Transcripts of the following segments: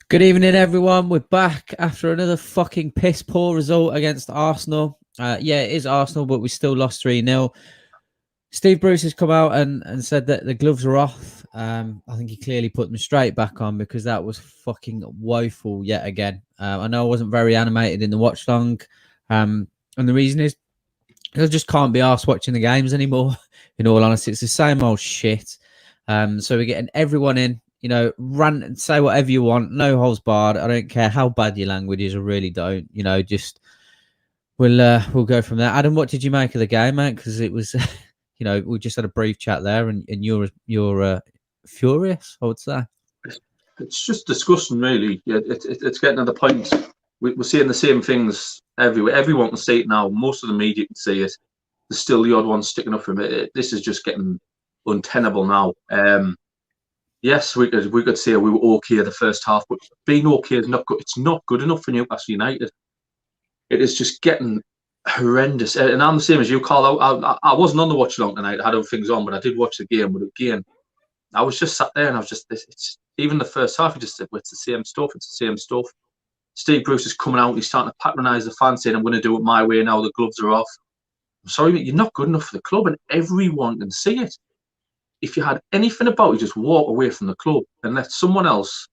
Good evening, everyone. We're back after another fucking piss poor result against Arsenal. Yeah, it is Arsenal, but we still lost 3-0. Steve Bruce has come out and said that the gloves are off. I think he clearly put them straight back on because that was fucking woeful yet again. I know I wasn't very animated in the watch long. And the reason is I just can't be arsed watching the games anymore. In all honesty, it's the same old shit. So we're getting everyone in. You know, rant and say whatever you want. No holds barred. I don't care how bad your language is. I really don't. You know, just we'll go from there. Adam, what did you make of the game, mate? Because it was, you know, we just had a brief chat there, and you're furious, I would say. It's just disgusting, really. Yeah, it's getting to the point. We're seeing the same things everywhere. Everyone can see it now. Most of the media can see it. There's still the odd one sticking up for it. This is just getting untenable now. Yes, we could say we were okay the first half, but being okay is not good. It's not good enough for Newcastle United. It is just getting horrendous. And I'm the same as you, Carl. I wasn't on the watch along tonight. I had other things on, but I did watch the game. But again, I was just sat there and I was just, it's even the first half, you just said, well, it's the same stuff. It's the same stuff. Steve Bruce is coming out. He's starting to patronise the fans, saying, I'm going to do it my way now. The gloves are off. I'm sorry, mate, you're not good enough for the club, and everyone can see it. If you had anything about you, just walk away from the club and let someone else.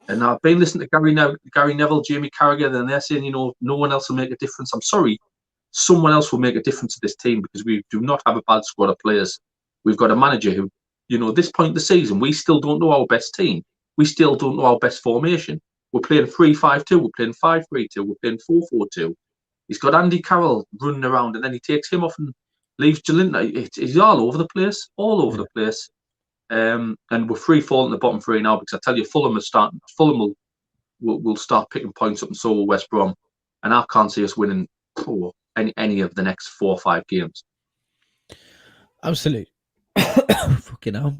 And I've been listening to Gary Neville, Jamie Carragher, and they're saying, you know, no one else will make a difference. I'm sorry, someone else will make a difference to this team because we do not have a bad squad of players. We've got a manager who, you know, at this point in the season, we still don't know our best team. We still don't know our best formation. We're playing 3-5-2. We're playing 5-3-2. We're playing 4-4-2. He's got Andy Carroll running around, and then he takes him off and leaves Jolinton. He's all over the place, the place. And we're free falling the bottom three now because I tell you, Fulham will start picking points up, and so will West Brom. And I can't see us winning any of the next 4 or 5 games. Absolutely. Fucking hell.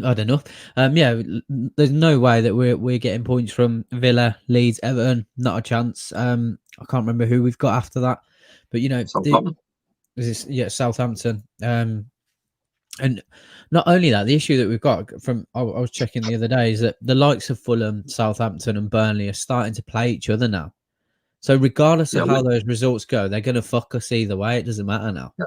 I don't know. Yeah, there's no way that we're getting points from Villa, Leeds, Everton. Not a chance. I can't remember who we've got after that, but you know, Southampton. And not only that, the issue that we've got from I was checking the other day is that the likes of Fulham, Southampton, and Burnley are starting to play each other now. So regardless of how those results go, they're going to fuck us either way. It doesn't matter now. Yeah.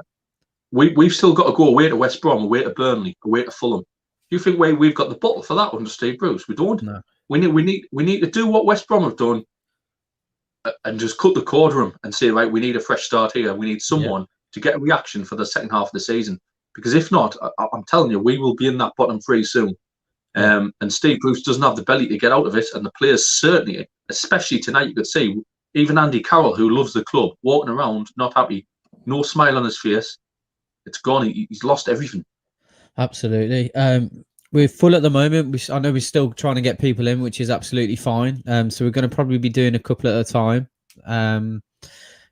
We've still got to go away to West Brom, away to Burnley, away to Fulham. Do you think we've got the bottle for that under Steve Bruce? We don't. No. We need to do what West Brom have done and just cut the cord to them and say, right, we need a fresh start here. We need someone to get a reaction for the second half of the season. Because if not, I'm telling you, we will be in that bottom three soon. And Steve Bruce doesn't have the belly to get out of it. And the players certainly, especially tonight, you could see even Andy Carroll, who loves the club, walking around, not happy, no smile on his face. It's gone. He's lost everything. Absolutely. We're full at the moment. I know we're still trying to get people in, which is absolutely fine. So we're going to probably be doing a couple at a time.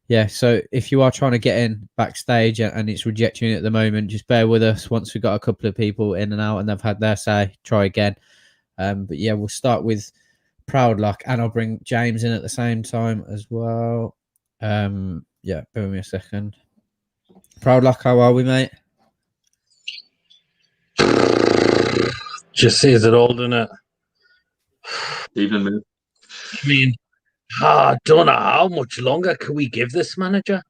Yeah, so if you are trying to get in backstage and it's rejecting at the moment, just bear with us. Once we've got a couple of people in and out and they've had their say, try again. But yeah, we'll start with Proud Luck, and I'll bring James in at the same time as well. Yeah, bear with me a second. Proud Luck, how are we, mate? Just says it all, doesn't it? Evening, man. I mean, I don't know how much longer can we give this manager.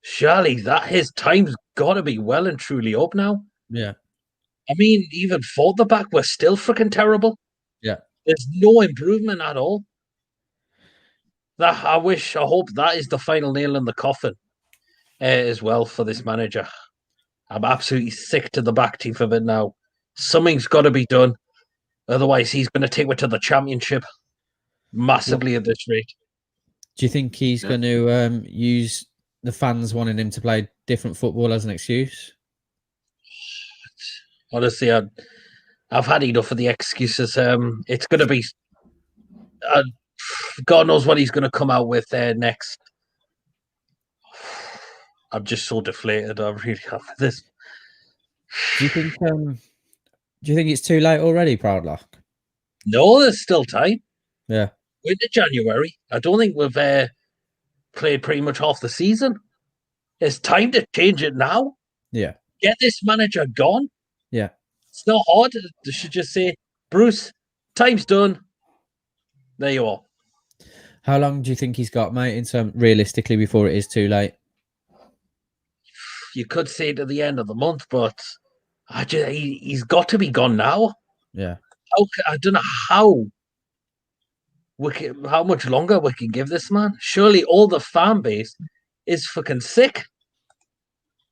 Surely his time's got to be well and truly up now. Yeah. I mean, even for the back, we're still freaking terrible. Yeah. There's no improvement at all. I hope that is the final nail in the coffin as well for this manager. I'm absolutely sick to the back teeth of it now. Something's got to be done. Otherwise, he's going to take it to the championship massively at this rate. Do you think he's going to use the fans wanting him to play different football as an excuse? Honestly, I've had enough of the excuses. It's going to be... God knows what he's going to come out with next. I'm just so deflated. I really have this. Do you think it's too late already, Proud Luck? No, there's still time. Yeah. We're into January. I don't think we've played pretty much half the season. It's time to change it now. Yeah. Get this manager gone. Yeah. It's not hard. They should just say, Bruce, time's done. There you are. How long do you think he's got, mate, in terms realistically before it is too late? You could say to the end of the month, but he's got to be gone now. Yeah. I don't know how much longer we can give this man. Surely all the fan base is fucking sick.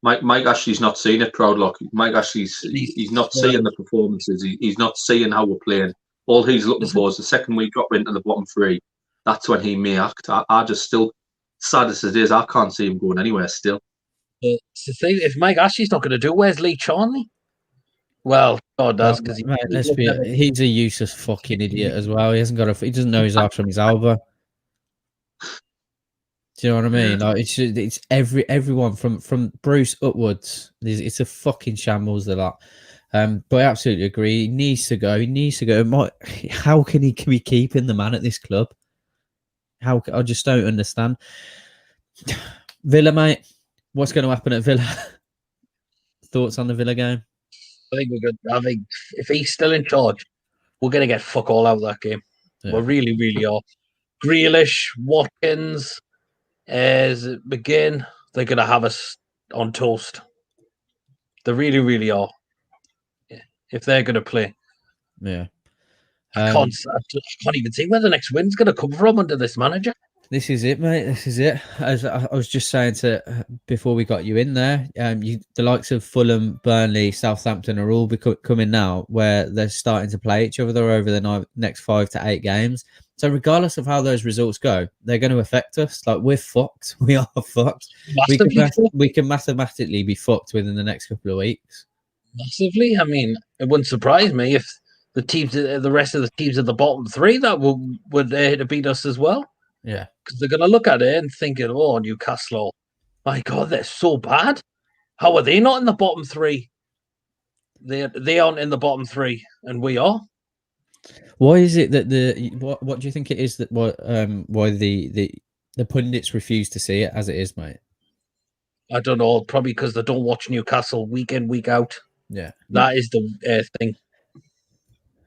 Mike Ashley's not seeing it, Proudlock. Mike Ashley's he's not seeing the performances. He's not seeing how we're playing. All he's looking for is the second we drop into the bottom three. That's when he may act. I just still, sad as it is, I can't see him going anywhere still. It's the thing, if Mike Ashley's not going to do, where's Lee Charnley? Well, God does, because he's a useless fucking idiot as well. He doesn't know his arse from his elbow. Do you know what I mean? Like it's everyone from Bruce upwards. It's a fucking shambles a lot. But I absolutely agree. He needs to go. How can he be keeping the man at this club? I just don't understand. Villa, mate. What's going to happen at Villa? Thoughts on the Villa game? I think we're good. I think if he's still in charge, we're going to get fuck all out of that game. Yeah. We really, really are. Grealish, Watkins, McGinn, they're going to have us on toast. They really, really are. Yeah. If they're going to play. Yeah. I can't even see where the next win's going to come from under this manager. This is it, mate. This is it. As I was just saying before we got you in there, the likes of Fulham, Burnley, Southampton are all coming now where they're starting to play each other over the next 5 to 8 games. So regardless of how those results go, they're going to affect us. Like, we're fucked. We are fucked. We can mathematically be fucked within the next couple of weeks. Massively. I mean, it wouldn't surprise me if the rest of the teams at the bottom three that would to beat us as well. Yeah, because they're going to look at it and thinking, "Oh, Newcastle, my God, they're so bad. How are they not in the bottom three? They aren't in the bottom three, and we are." Why is it that what do you think it is that why the pundits refuse to see it as it is, mate? I don't know. Probably because they don't watch Newcastle week in, week out. Yeah, that is the thing.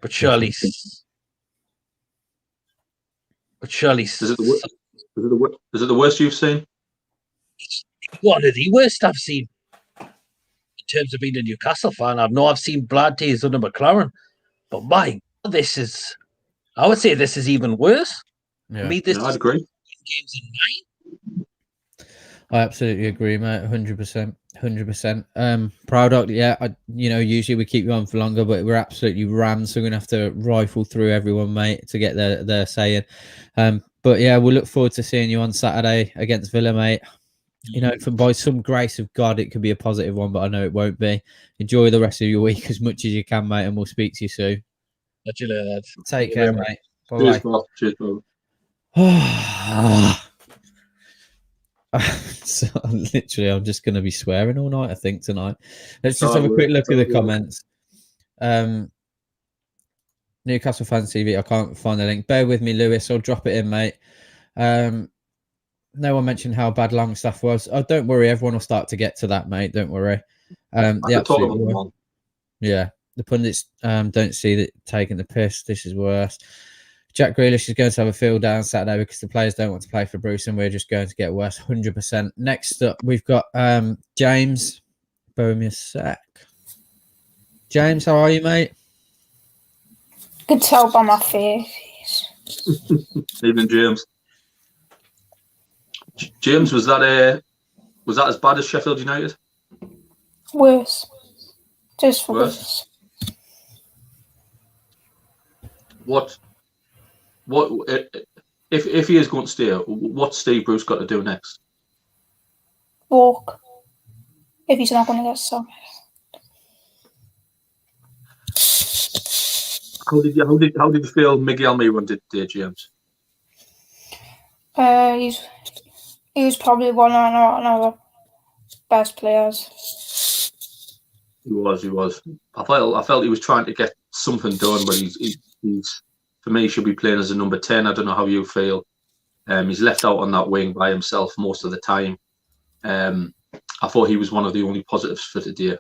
But surely. Is it the worst you've seen? It's one of the worst I've seen in terms of being a Newcastle fan. I've seen bad days under McLaren, but my God, I would say this is even worse. Yeah, I'd agree. Games in 9. I absolutely agree, mate. 100%. Proud of, yeah. Usually we keep you on for longer, but we're absolutely rammed, so we're gonna have to rifle through everyone, mate, to get their say in. But yeah, we'll look forward to seeing you on Saturday against Villa, mate. By some grace of God, it could be a positive one, but I know it won't be. Enjoy the rest of your week as much as you can, mate, and we'll speak to you soon. Catch you later. Take care, mate. Bye. Cheers, Bob. So I'm just going to be swearing all night, I think, tonight. Let's just have a quick look at the comments. Newcastle Fans TV, I can't find the link. Bear with me, Lewis. I'll drop it in, mate. No one mentioned how bad Longstaff was. Oh, don't worry. Everyone will start to get to that, mate. Don't worry. The pundits don't see that taking the piss. This is worse. Jack Grealish is going to have a field down Saturday because the players don't want to play for Bruce and we're just going to get worse. 100%. Next up, we've got James. Bear with me a sec. James, how are you, mate? Could tell by my face. Evening, James. James, was that as bad as Sheffield United? Worse. Just for worse. What if he is going to stay? What's Steve Bruce got to do next? Walk. If he's not going to get some. How did you feel Miguel Miron did today, James? He was probably one of our best players. He was. I felt he was trying to get something done, but he's for me, he should be playing as a number 10. I don't know how you feel. He's left out on that wing by himself most of the time. I thought he was one of the only positives for today.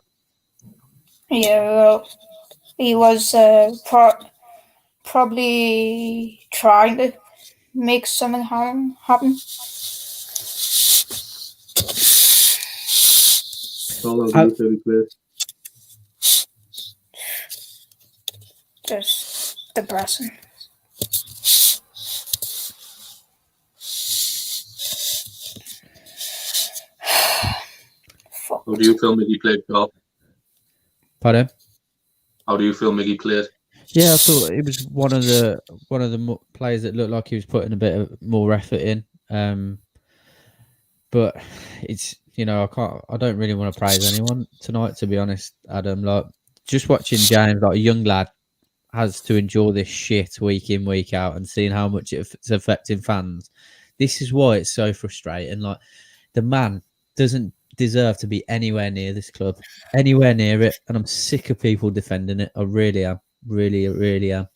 Yeah, well, he was probably trying to make something happen. Darlow, do you feel he played? Just depressing. Fuck. How do you feel Miggy played, Carl? Pardon? How do you feel Miggy played? Yeah, I thought it was one of the players that looked like he was putting a bit of more effort in. But it's, you know, I don't really want to praise anyone tonight, to be honest, Adam. Like, just watching James, like a young lad, has to endure this shit week in, week out, and seeing how much it's affecting fans. This is why it's so frustrating. Like, the man doesn't deserve to be anywhere near this club, anywhere near it, and I'm sick of people defending it. I really am. Really, really am.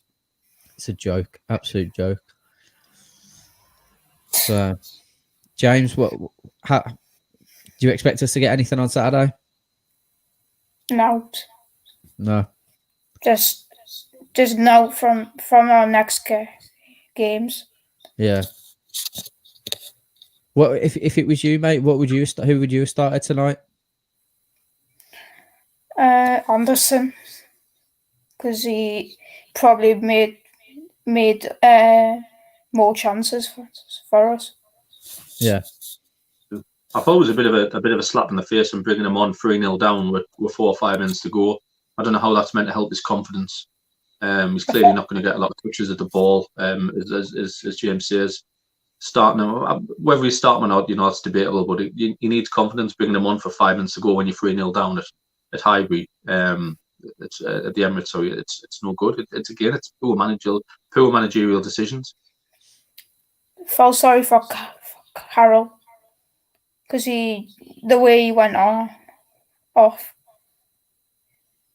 It's a joke, absolute joke. So, James, how do you expect us to get anything on Saturday? No. No. Just no from our next games. Yeah. What if it was you, mate? Who would you have started tonight? Anderson, because he probably made more chances for us. Yeah. I thought it was a bit of a slap in the face and bringing him on 3-0 down with 4 or 5 minutes to go. I don't know how that's meant to help his confidence. He's clearly not going to get a lot of touches at the ball, as James says. Starting him, whether he's starting or not, you know, it's debatable. But he needs confidence. Bringing him on for 5 minutes to go when you're 3-0 down at Highbury, it's at the Emirates. So it's no good. It's poor managerial decisions. Felt sorry for Carroll because the way he went off.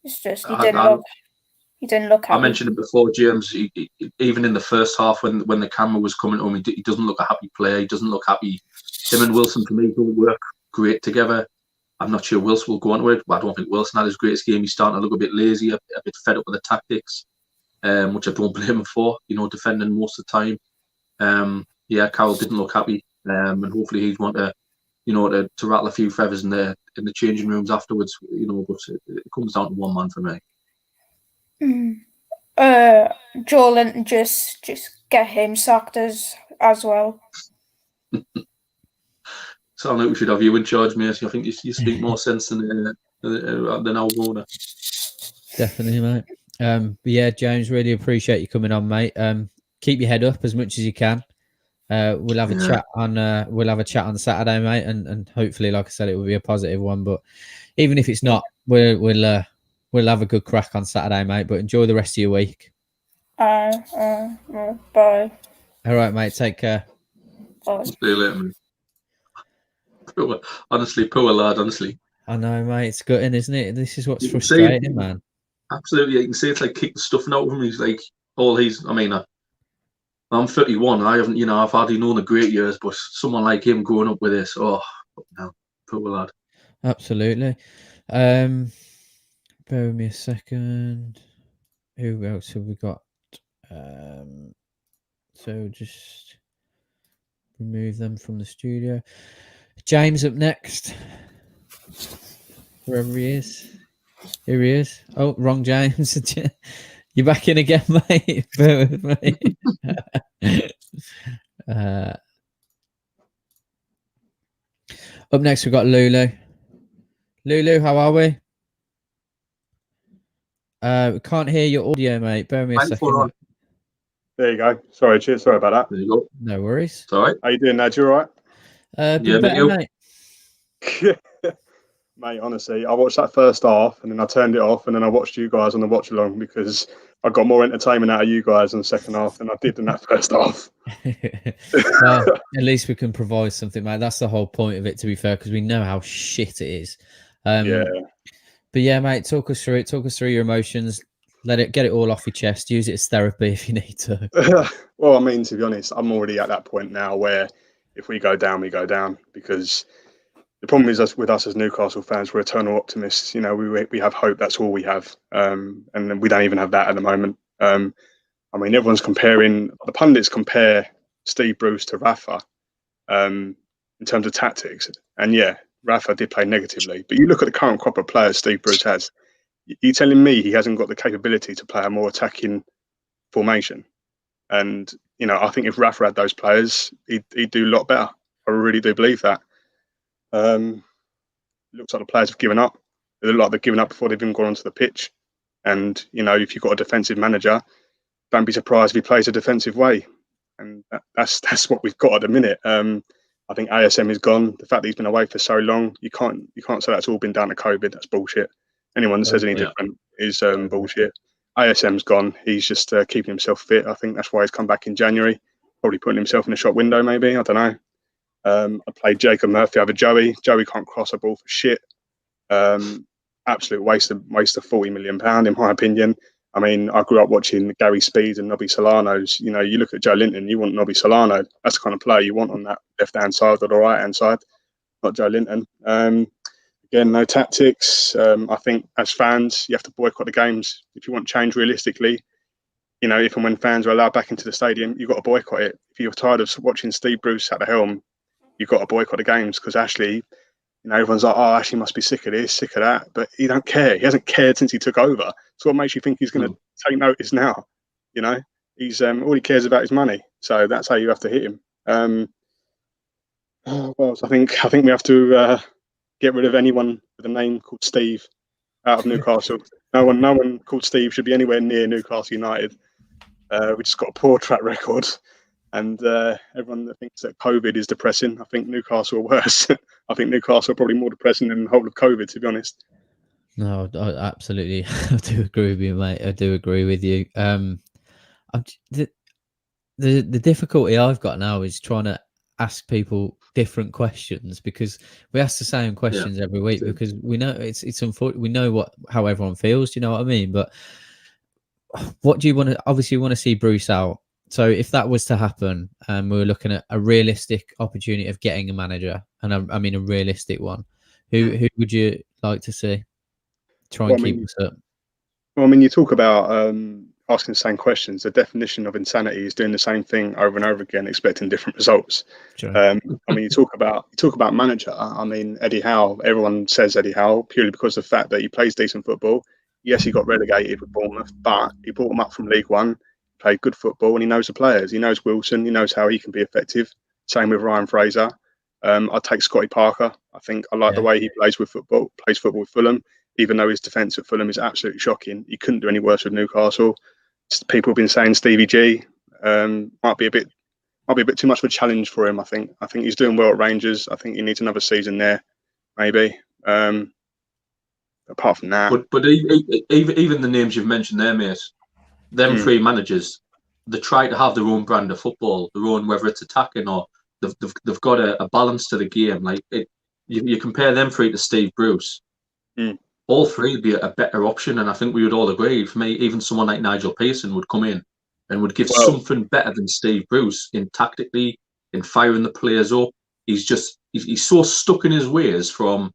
It's just he didn't look happy. I mentioned it before, James. Even in the first half, when the camera was coming home, he doesn't look a happy player. He doesn't look happy. Him and Wilson, for me, don't work great together. I'm not sure Wilson will go on to it. I don't think Wilson had his greatest game. He's starting to look a bit lazy, a bit fed up with the tactics, which I don't blame him for. You know, defending most of the time. Carroll didn't look happy, and hopefully he'd want to, you know, to rattle a few feathers in the changing rooms afterwards. You know, but it comes down to one man for me. Joel, just get him sacked as well. Sound like we should have you in charge, mate. I think you speak more sense than our owner. Definitely, mate. But yeah, James, really appreciate you coming on, mate. Keep your head up as much as you can. We'll have a chat on Saturday, mate, and hopefully, like I said, it will be a positive one. But even if it's not, we'll have a good crack on Saturday, mate. But enjoy the rest of your week. Bye. All right, mate. Take care. Bye. See you later, mate. Honestly, poor lad. Honestly, I know, mate. It's gutting, isn't it? This is what's frustrating, man. Absolutely, you can see it's like kick the stuffing out of him. He's like, I mean, I'm 31. I haven't, I've hardly known the great years, but someone like him growing up with this, no, poor lad. Absolutely. Bear with me a second. Who else have we got? So just remove them from the studio. James up next. Wherever he is. Here he is. Oh, wrong James. You're back in again, mate. Bear with me. Up next, we've got Lulu. Lulu, how are we? We can't hear your audio, mate. Bear with me a second. There you go. Sorry, cheers. Sorry about that. There you go. No worries. It's all right. How you doing, Ned? You all right? Better, mate. Mate, honestly, I watched that first half and then I turned it off and then I watched you guys on the watch along because I got more entertainment out of you guys in the second half than I did in that first half. Well, at least we can provide something, mate. That's the whole point of it, to be fair, because we know how shit it is. Yeah. But yeah, mate, talk us through it. Talk us through your emotions. Get it all off your chest. Use it as therapy if you need to. Well, I mean, to be honest, I'm already at that point now where if we go down, we go down, because the problem is with us as Newcastle fans, we're eternal optimists. You know, we have hope. That's all we have, and we don't even have that at the moment. I mean, everyone's comparing. The pundits compare Steve Bruce to Rafa in terms of tactics, and yeah, Rafa did play negatively. But you look at the current crop of players Steve Bruce has. You telling me he hasn't got the capability to play a more attacking formation? And I think if Rafa had those players, he'd do a lot better. I really do believe that. Looks like the players have given up. They look like they've given up before they've even gone onto the pitch. And if you've got a defensive manager, don't be surprised if he plays a defensive way. And that's what we've got at the minute. I think ASM is gone. The fact that he's been away for so long, you can't say that's all been down to COVID. That's bullshit. Anyone that says any different is bullshit. ASM's gone. He's just keeping himself fit. I think that's why he's come back in January. Probably putting himself in a shop window, maybe. I don't know. I played Jacob Murphy over Joey. Joey can't cross a ball for shit. Absolute waste of £40 million, in my opinion. I mean, I grew up watching Gary Speed and Nobby Solano's. You look at Joe Linton, you want Nobby Solano. That's the kind of player you want on that left-hand side or the right-hand side, not Joe Linton. Again, no tactics. I think as fans, you have to boycott the games. If you want change realistically, if and when fans are allowed back into the stadium, you've got to boycott it. If you're tired of watching Steve Bruce at the helm, you've got to boycott the games because Ashley, everyone's like, oh, Ashley must be sick of this, sick of that. But he don't care. He hasn't cared since he took over. So what makes you think he's going to take notice now? He's all he cares about is money. So that's how you have to hit him. Well, I think we have to get rid of anyone with a name called Steve out of Newcastle. No one called Steve should be anywhere near Newcastle United. We just got a poor track record. And everyone that thinks that COVID is depressing, I think Newcastle are worse. I think Newcastle are probably more depressing than the whole of COVID, to be honest. No, absolutely. I do agree with you, mate. I do agree with you. The difficulty I've got now is trying to ask people different questions because we ask the same questions every week because we know it's unfortunate. We know how everyone feels. Do you know what I mean? But what do you want to? Obviously, you want to see Bruce out. So if that was to happen, we were looking at a realistic opportunity of getting a manager, and I mean a realistic one. Who would you like to see? Try and keep us up. Well, I mean, you talk about asking the same questions. The definition of insanity is doing the same thing over and over again, expecting different results. Sure. I mean, you talk about manager. I mean, Eddie Howe. Everyone says Eddie Howe purely because of the fact that he plays decent football. Yes, he got relegated with Bournemouth, but he brought them up from League One. Played good football, and he knows the players. He knows Wilson. He knows how he can be effective. Same with Ryan Fraser. I'd take Scotty Parker. I think I like the way he plays football with Fulham, even though his defence at Fulham is absolutely shocking. He couldn't do any worse with Newcastle. People have been saying Stevie G might be a bit too much of a challenge for him. I think he's doing well at Rangers. I think he needs another season there, maybe. Apart from that, but even the names you've mentioned there, mate. Them three managers, they try to have their own brand of football, their own, whether it's attacking or they've got a balance to the game. Like you compare them three to Steve Bruce, all three would be a better option, and I think we would all agree. For me, even someone like Nigel Pearson would come in and would give something better than Steve Bruce in tactically, in firing the players up. He's so stuck in his ways from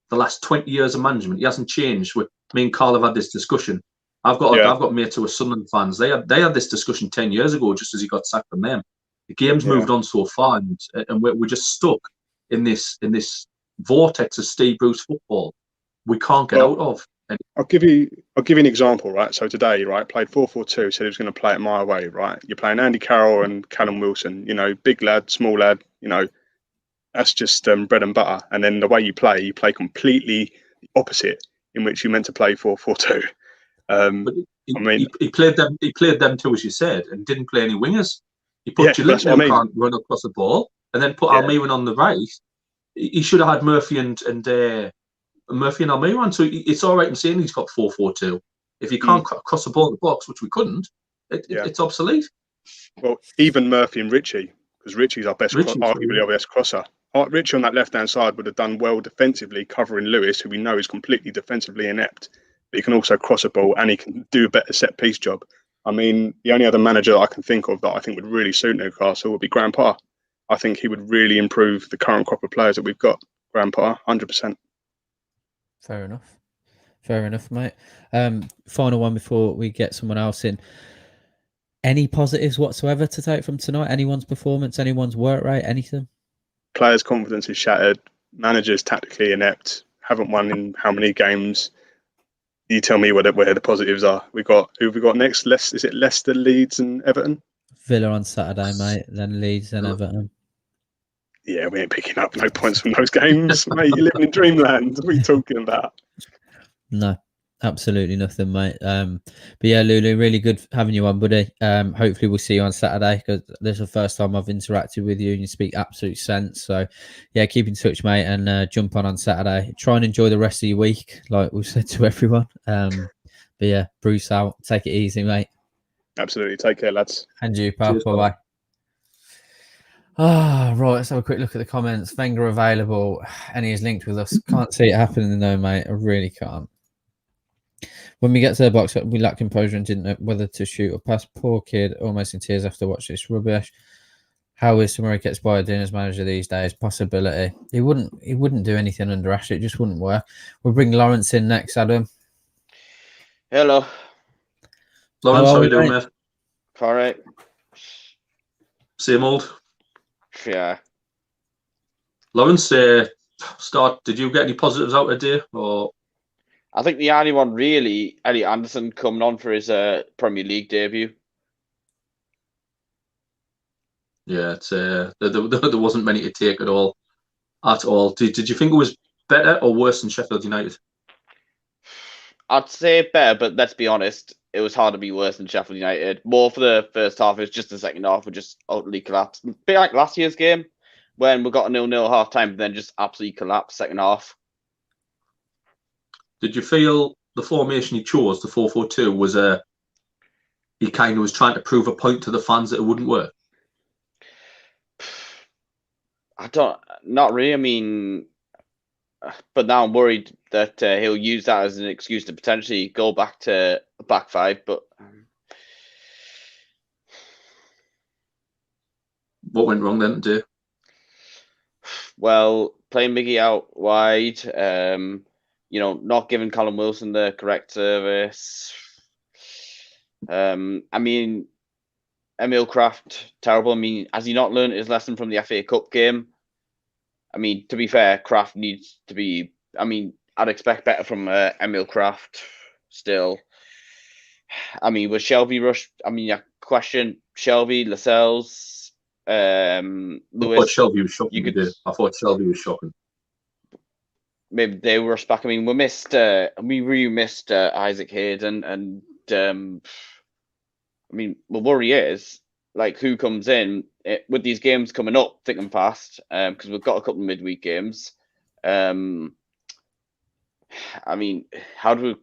the last 20 years of management. He hasn't changed. Me and Carl have had this discussion. I've got mates who are Sunderland fans. They had this discussion 10 years ago, just as he got sacked from them. The game's moved on so far, and we're just stuck in this vortex of Steve Bruce football. We can't get out of. I'll give you an example, right? So today, right, played 4-4-2, said he was going to play it my way, right? You're playing Andy Carroll and Callum Wilson, big lad, small lad, that's just bread and butter. And then the way you play completely opposite in which you meant to play 4-4-2. He played them too, as you said, and didn't play any wingers. He put Linton who can't run across the ball, and then put Almiron on the right. He should have had Murphy and Almiron. So it's all right in saying he's got 4-4-2. If you can't cross the ball in the box, which we couldn't, it's obsolete. Well, even Murphy and Richie, because Richie's arguably our best crosser. Richie on that left-hand side would have done well defensively, covering Lewis, who we know is completely defensively inept. But he can also cross a ball, and he can do a better set-piece job. I mean, the only other manager that I can think of that I think would really suit Newcastle would be Graham Potter. I think he would really improve the current crop of players that we've got. Graham Potter, 100%. Fair enough, mate. Final one before we get someone else in. any positives whatsoever to take from tonight? Anyone's performance, anyone's work rate, anything? Players' confidence is shattered. Managers tactically inept. Haven't won in how many games? You tell me where the positives are. Who have we got next? Is it Leicester, Leeds, and Everton? Villa on Saturday, mate. Then Leeds, then Everton. Yeah, we ain't picking up no points from those games, mate. You're living in dreamland. What are you talking about? No, absolutely nothing, mate. But yeah, Lulu, really good having you on, buddy. Hopefully we'll see you on Saturday, because this is the first time I've interacted with you and you speak absolute sense. So yeah, keep in touch, mate, and jump on Saturday. Try and enjoy the rest of your week, like we've said to everyone. But yeah, Bruce out. Take it easy, mate. Absolutely. Take care, lads. And you, pal. Bye-bye. Right, let's have a quick look at the comments. Wenger available, and he is linked with us. Can't see it happening though, mate. I really can't. When we get to the box, we lacked composure and didn't know whether to shoot or pass. Poor kid, almost in tears after watching this rubbish. How is Samori gets by doing as manager these days? Possibility. He wouldn't do anything under Ashley. It just wouldn't work. We'll bring Lawrence in next, Adam. Hello. Lawrence, how are you doing, mate? All right. Same old. Yeah. Lawrence, did you get any positives out of the day? Or I think the only one really, Elliot Anderson coming on for his Premier League debut. yeah, it's there wasn't many to take at all. Did you think it was better or worse than Sheffield United? I'd say better, but let's be honest, it was hard to be worse than Sheffield United. More for the first half, it was just the second half, we just utterly collapsed. A bit like last year's game, when we got a 0-0 half time, but then just absolutely collapsed second half. Did you feel the formation he chose, the 4-4-2, was he kind of was trying to prove a point to the fans that it wouldn't work? Not really. I mean, but now I'm worried that he'll use that as an excuse to potentially go back to a back five. But what went wrong then today? Well, playing Miggy out wide, not giving Callum Wilson the correct service. I mean, Emil Kraft, terrible. I mean, has he not learned his lesson from the FA Cup game? I mean, to be fair, Kraft needs to be. I mean, I'd expect better from Emil Kraft still. I mean, was Shelby rushed? I mean, I question Shelby, Lascelles, Lewis. I thought Shelby was shocking. I thought Shelby was shocking. Maybe they were rushed back. I mean, we really missed Isaac Hayden, and I mean, the worry is like who comes in with these games coming up thick and fast, because we've got a couple of midweek games. I mean, how do we?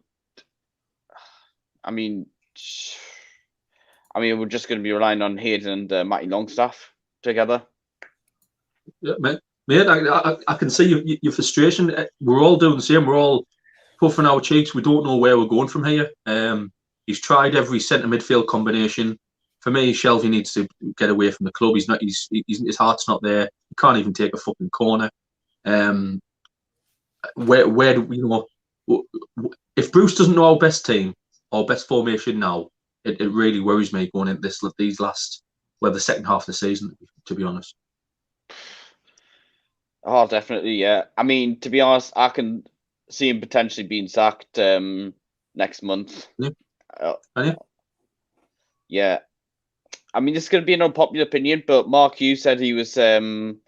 I mean, we're just going to be relying on Hayden and Matty Longstaff together. Yeah, mate, I can see your frustration. We're all doing the same. We're all puffing our cheeks. We don't know where we're going from here. He's tried every centre midfield combination. For me, Shelby needs to get away from the club. He's not. His heart's not there. He can't even take a fucking corner. Where do we if Bruce doesn't know our best team, our best formation now, it really worries me going into the second half of the season, to be honest. Oh, definitely, yeah. I mean, to be honest, I can see him potentially being sacked next month. Yeah. Yeah. I mean, this is going to be an unpopular opinion, but Mark Hughes said he was, looking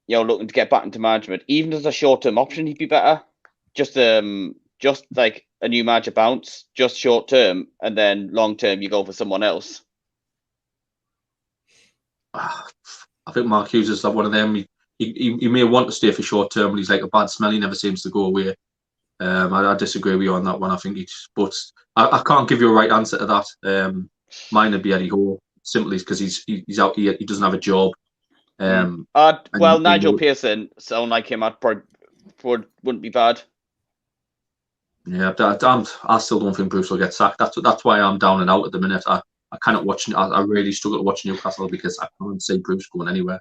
to get back into management. Even as a short-term option, he'd be better. Just like a new manager bounce, just short-term, and then long-term you go for someone else. I think Mark Hughes is like one of them. He may want to stay for short-term, but he's like a bad smell. He never seems to go away. I disagree with you on that one. I think but I can't give you a right answer to that. Mine would be Eddie Howe, simply because he's out here. He doesn't have a job. Nigel Pearson, sound like him, wouldn't be bad. Yeah, I still don't think Bruce will get sacked. That's why I'm down and out at the minute. I cannot watch. I really struggle to watch Newcastle because I can't see Bruce going anywhere.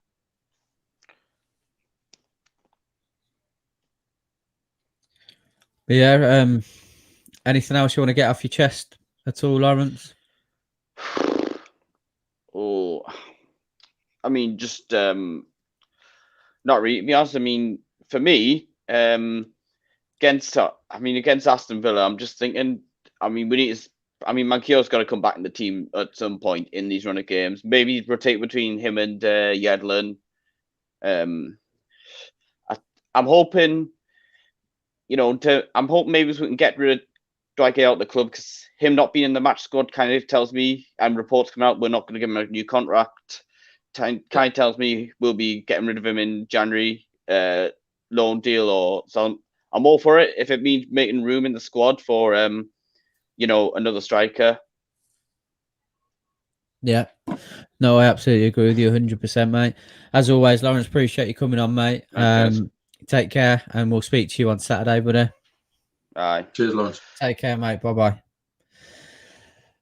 But yeah, anything else you want to get off your chest at all, Lawrence? Oh, I mean, just not really. To be honest, I mean, for me, against Aston Villa, I'm just thinking. I mean, we need to. I mean, Manquillo's got to come back in the team at some point in these run of games. Maybe rotate between him and Yedlin. I'm hoping, I'm hoping maybe we can get rid of Dwight out of the club, because him not being in the match squad kind of tells me, and reports come out, we're not going to give him a new contract. Kind of tells me we'll be getting rid of him in January, loan deal or so. I'm all for it if it means making room in the squad for another striker. Yeah. No, I absolutely agree with you 100%, mate. As always, Lawrence, appreciate you coming on, mate. Take care, and we'll speak to you on Saturday, buddy. Aye. Cheers, Lawrence. Take care, mate. Bye-bye.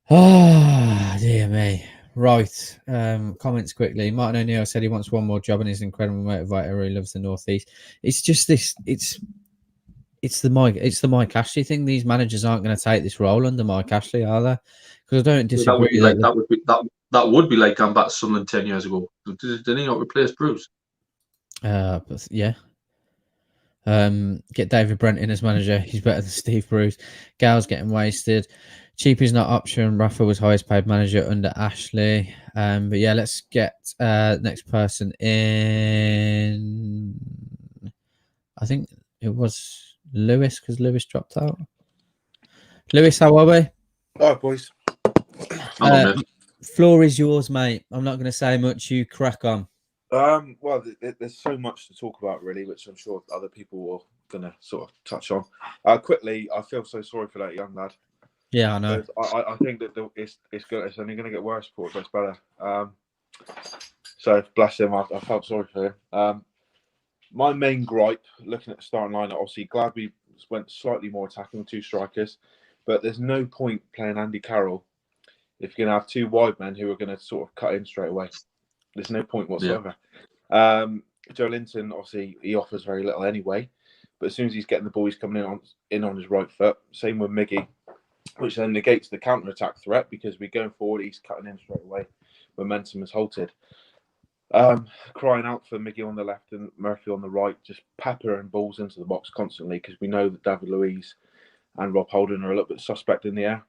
Oh, dear me. Right. Comments quickly. Martin O'Neill said he wants one more job and is an incredible motivator. He loves the Northeast. It's just this. It's the Mike Ashley thing. These managers aren't going to take this role under Mike Ashley, are they? Because I don't disagree. That would be like going back to Sunderland 10 years ago. Didn't he not replace Bruce? But yeah. Get David Brent in as manager. He's better than Steve Bruce. Gal's getting wasted. Cheap is not option. Rafa was highest paid manager under Ashley. But yeah, let's get next person in. I think it was Lewis, because Lewis dropped out. Lewis, how are we? All right, boys. Floor is yours, mate. I'm not going to say much. You crack on. Well, there's so much to talk about, really, which I'm sure other people are going to sort of touch on. Quickly, I feel so sorry for that young lad. Yeah, I know. I think that it's good. It's only going to get worse before it gets better. So bless him. I felt sorry for him. My main gripe, looking at the starting lineup, obviously glad we went slightly more attacking with two strikers, but there's no point playing Andy Carroll if you're going to have two wide men who are going to sort of cut in straight away. There's no point whatsoever. Yeah. Joe Linton, obviously, he offers very little anyway, but as soon as he's getting the ball, he's coming in on his right foot. Same with Miggy, which then negates the counter-attack threat, because we're going forward, he's cutting in straight away. Momentum is halted. Crying out for Miggy on the left and Murphy on the right, just peppering balls into the box constantly, because we know that David Luiz and Rob Holden are a little bit suspect in the air.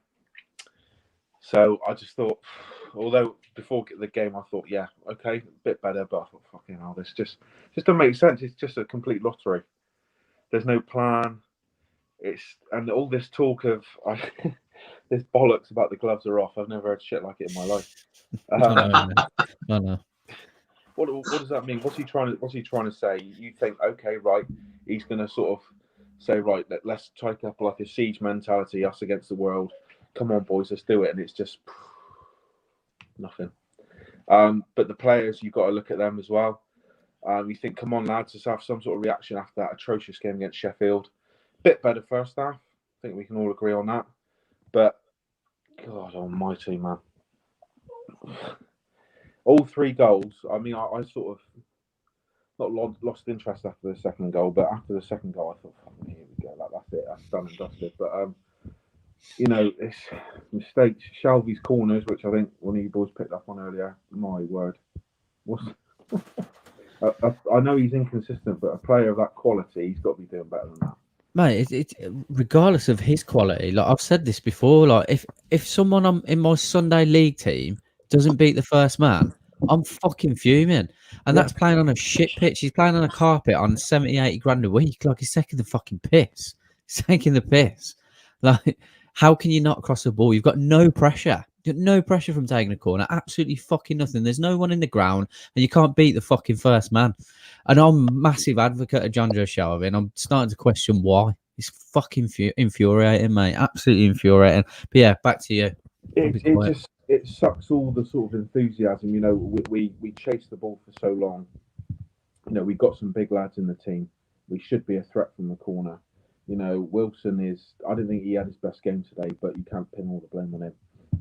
So I just thought, although before the game I thought, yeah, okay, a bit better, but I thought, fucking hell, this just doesn't make sense. It's just a complete lottery. There's no plan. And all this talk of this bollocks about the gloves are off. I've never heard shit like it in my life. I know. What does that mean? What's he trying to say? You think, okay, right, he's going to sort of say, right, let's take up like a siege mentality, us against the world. Come on, boys, let's do it. And it's just nothing. But the players, you've got to look at them as well. You think, come on, lads, let's have some sort of reaction after that atrocious game against Sheffield. Bit better first half. I think we can all agree on that. But, God almighty, man. All three goals, I mean, I sort of not lost interest after the second goal, but after the second goal, I thought, here we go, that's it, that's done and dusted. But, it's mistakes. Shelby's corners, which I think one of you boys picked up on earlier. My word. I know he's inconsistent, but a player of that quality, he's got to be doing better than that. Mate, it's regardless of his quality, like I've said this before, like if someone in my Sunday league team doesn't beat the first man, I'm fucking fuming. And that's playing on a shit pitch. He's playing on a carpet on 70, 80 grand a week. Like, he's taking the fucking piss. He's taking the piss. Like, how can you not cross the ball? You've got no pressure. You've got no pressure from taking a corner. Absolutely fucking nothing. There's no one in the ground, and you can't beat the fucking first man. And I'm a massive advocate of John Joe Shelby, and I'm starting to question why. It's fucking infuriating, mate. Absolutely infuriating. But yeah, back to you. It sucks all the sort of enthusiasm. We chased the ball for so long. We've got some big lads in the team. We should be a threat from the corner. Wilson is, I don't think he had his best game today, but you can't pin all the blame on him.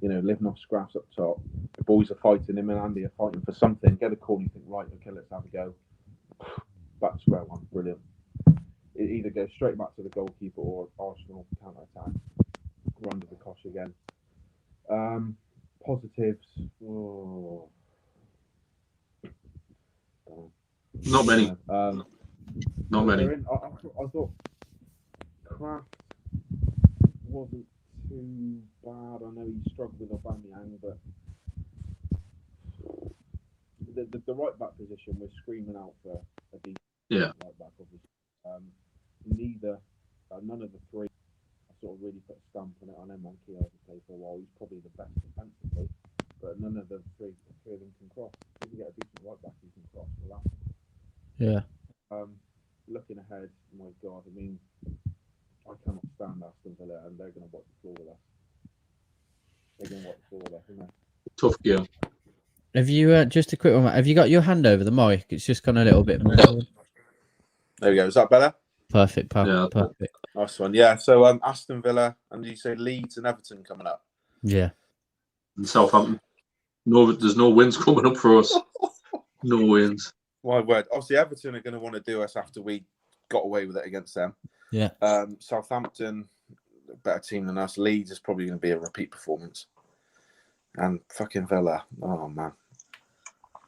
Living off scraps up top. The boys are fighting, him and Andy are fighting for something. Get a call and you think, right, okay, let's have a go. Back to square one. Brilliant. It either goes straight back to the goalkeeper or Arsenal counter-attack. We're under the cosh again. Positives. Not many. Not many. I thought Kraft wasn't too bad. I know he struggled with Aubameyang, but the right back position, we're screaming out for a decent right back, obviously. None of the three I sort of really put a stamp on it. I know Monkey has played for a while. He's probably the best defensively, but none of the three of them can cross. If you get a decent right back who can cross, well, that's Yeah. Looking ahead, my God, I mean, I cannot stand Aston Villa, and they're going to wipe the floor with us. They're going to wipe the floor with us, isn't they? Tough game. Have you just a quick one? Have you got your hand over the mic? It's just gone a little bit more. There we go. Is that better? Perfect, Yeah. perfect. Nice one. Yeah. So Aston Villa, and you say Leeds and Everton coming up. Yeah. And Southampton. No, there's no wins coming up for us. No wins. My word. Obviously, Everton are going to want to do us after we got away with it against them. Yeah. Southampton, a better team than us. Leeds is probably going to be a repeat performance. And fucking Villa. Oh man.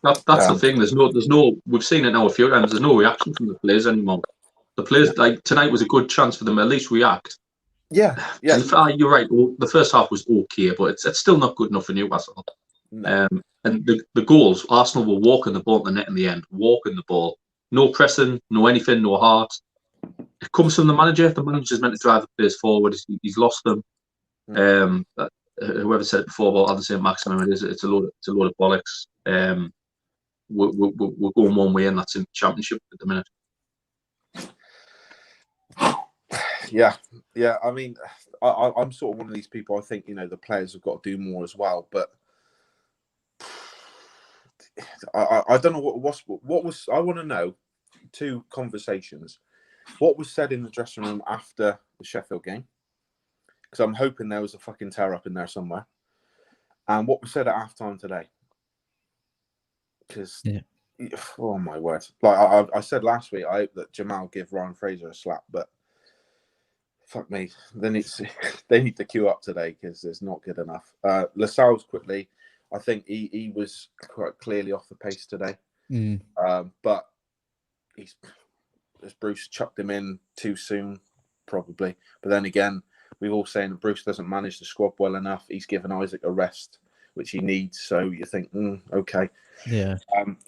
That's the thing. There's no. We've seen it now a few times. There's no reaction from the players anymore. The players, like tonight, was a good chance for them to at least react. Yeah. You're right. The first half was okay, but it's still not good enough for Newcastle. No. And the goals, Arsenal were walking the ball in the net in the end, walking the ball, no pressing, no anything, no heart. It comes from the manager. The manager's meant to drive the players forward. He's lost them. Whoever said it before about the saint-maximin, it's a load of bollocks. We're going one way, and that's in the Championship at the minute. Yeah. I mean, I'm sort of one of these people. I think the players have got to do more as well. But I don't know what was. I want to know 2 conversations. What was said in the dressing room after the Sheffield game? Because I'm hoping there was a fucking tear up in there somewhere. And what was said at halftime today? Because, oh my word! Like I said last week, I hope that Jamal give Ryan Fraser a slap, but fuck me, they need to queue up today because it's not good enough. Lascelles quickly, I think he was quite clearly off the pace today, but as Bruce chucked him in too soon, probably. But then again, we've all saying that Bruce doesn't manage the squad well enough. He's given Isaac a rest, which he needs. So you think, okay. Yeah.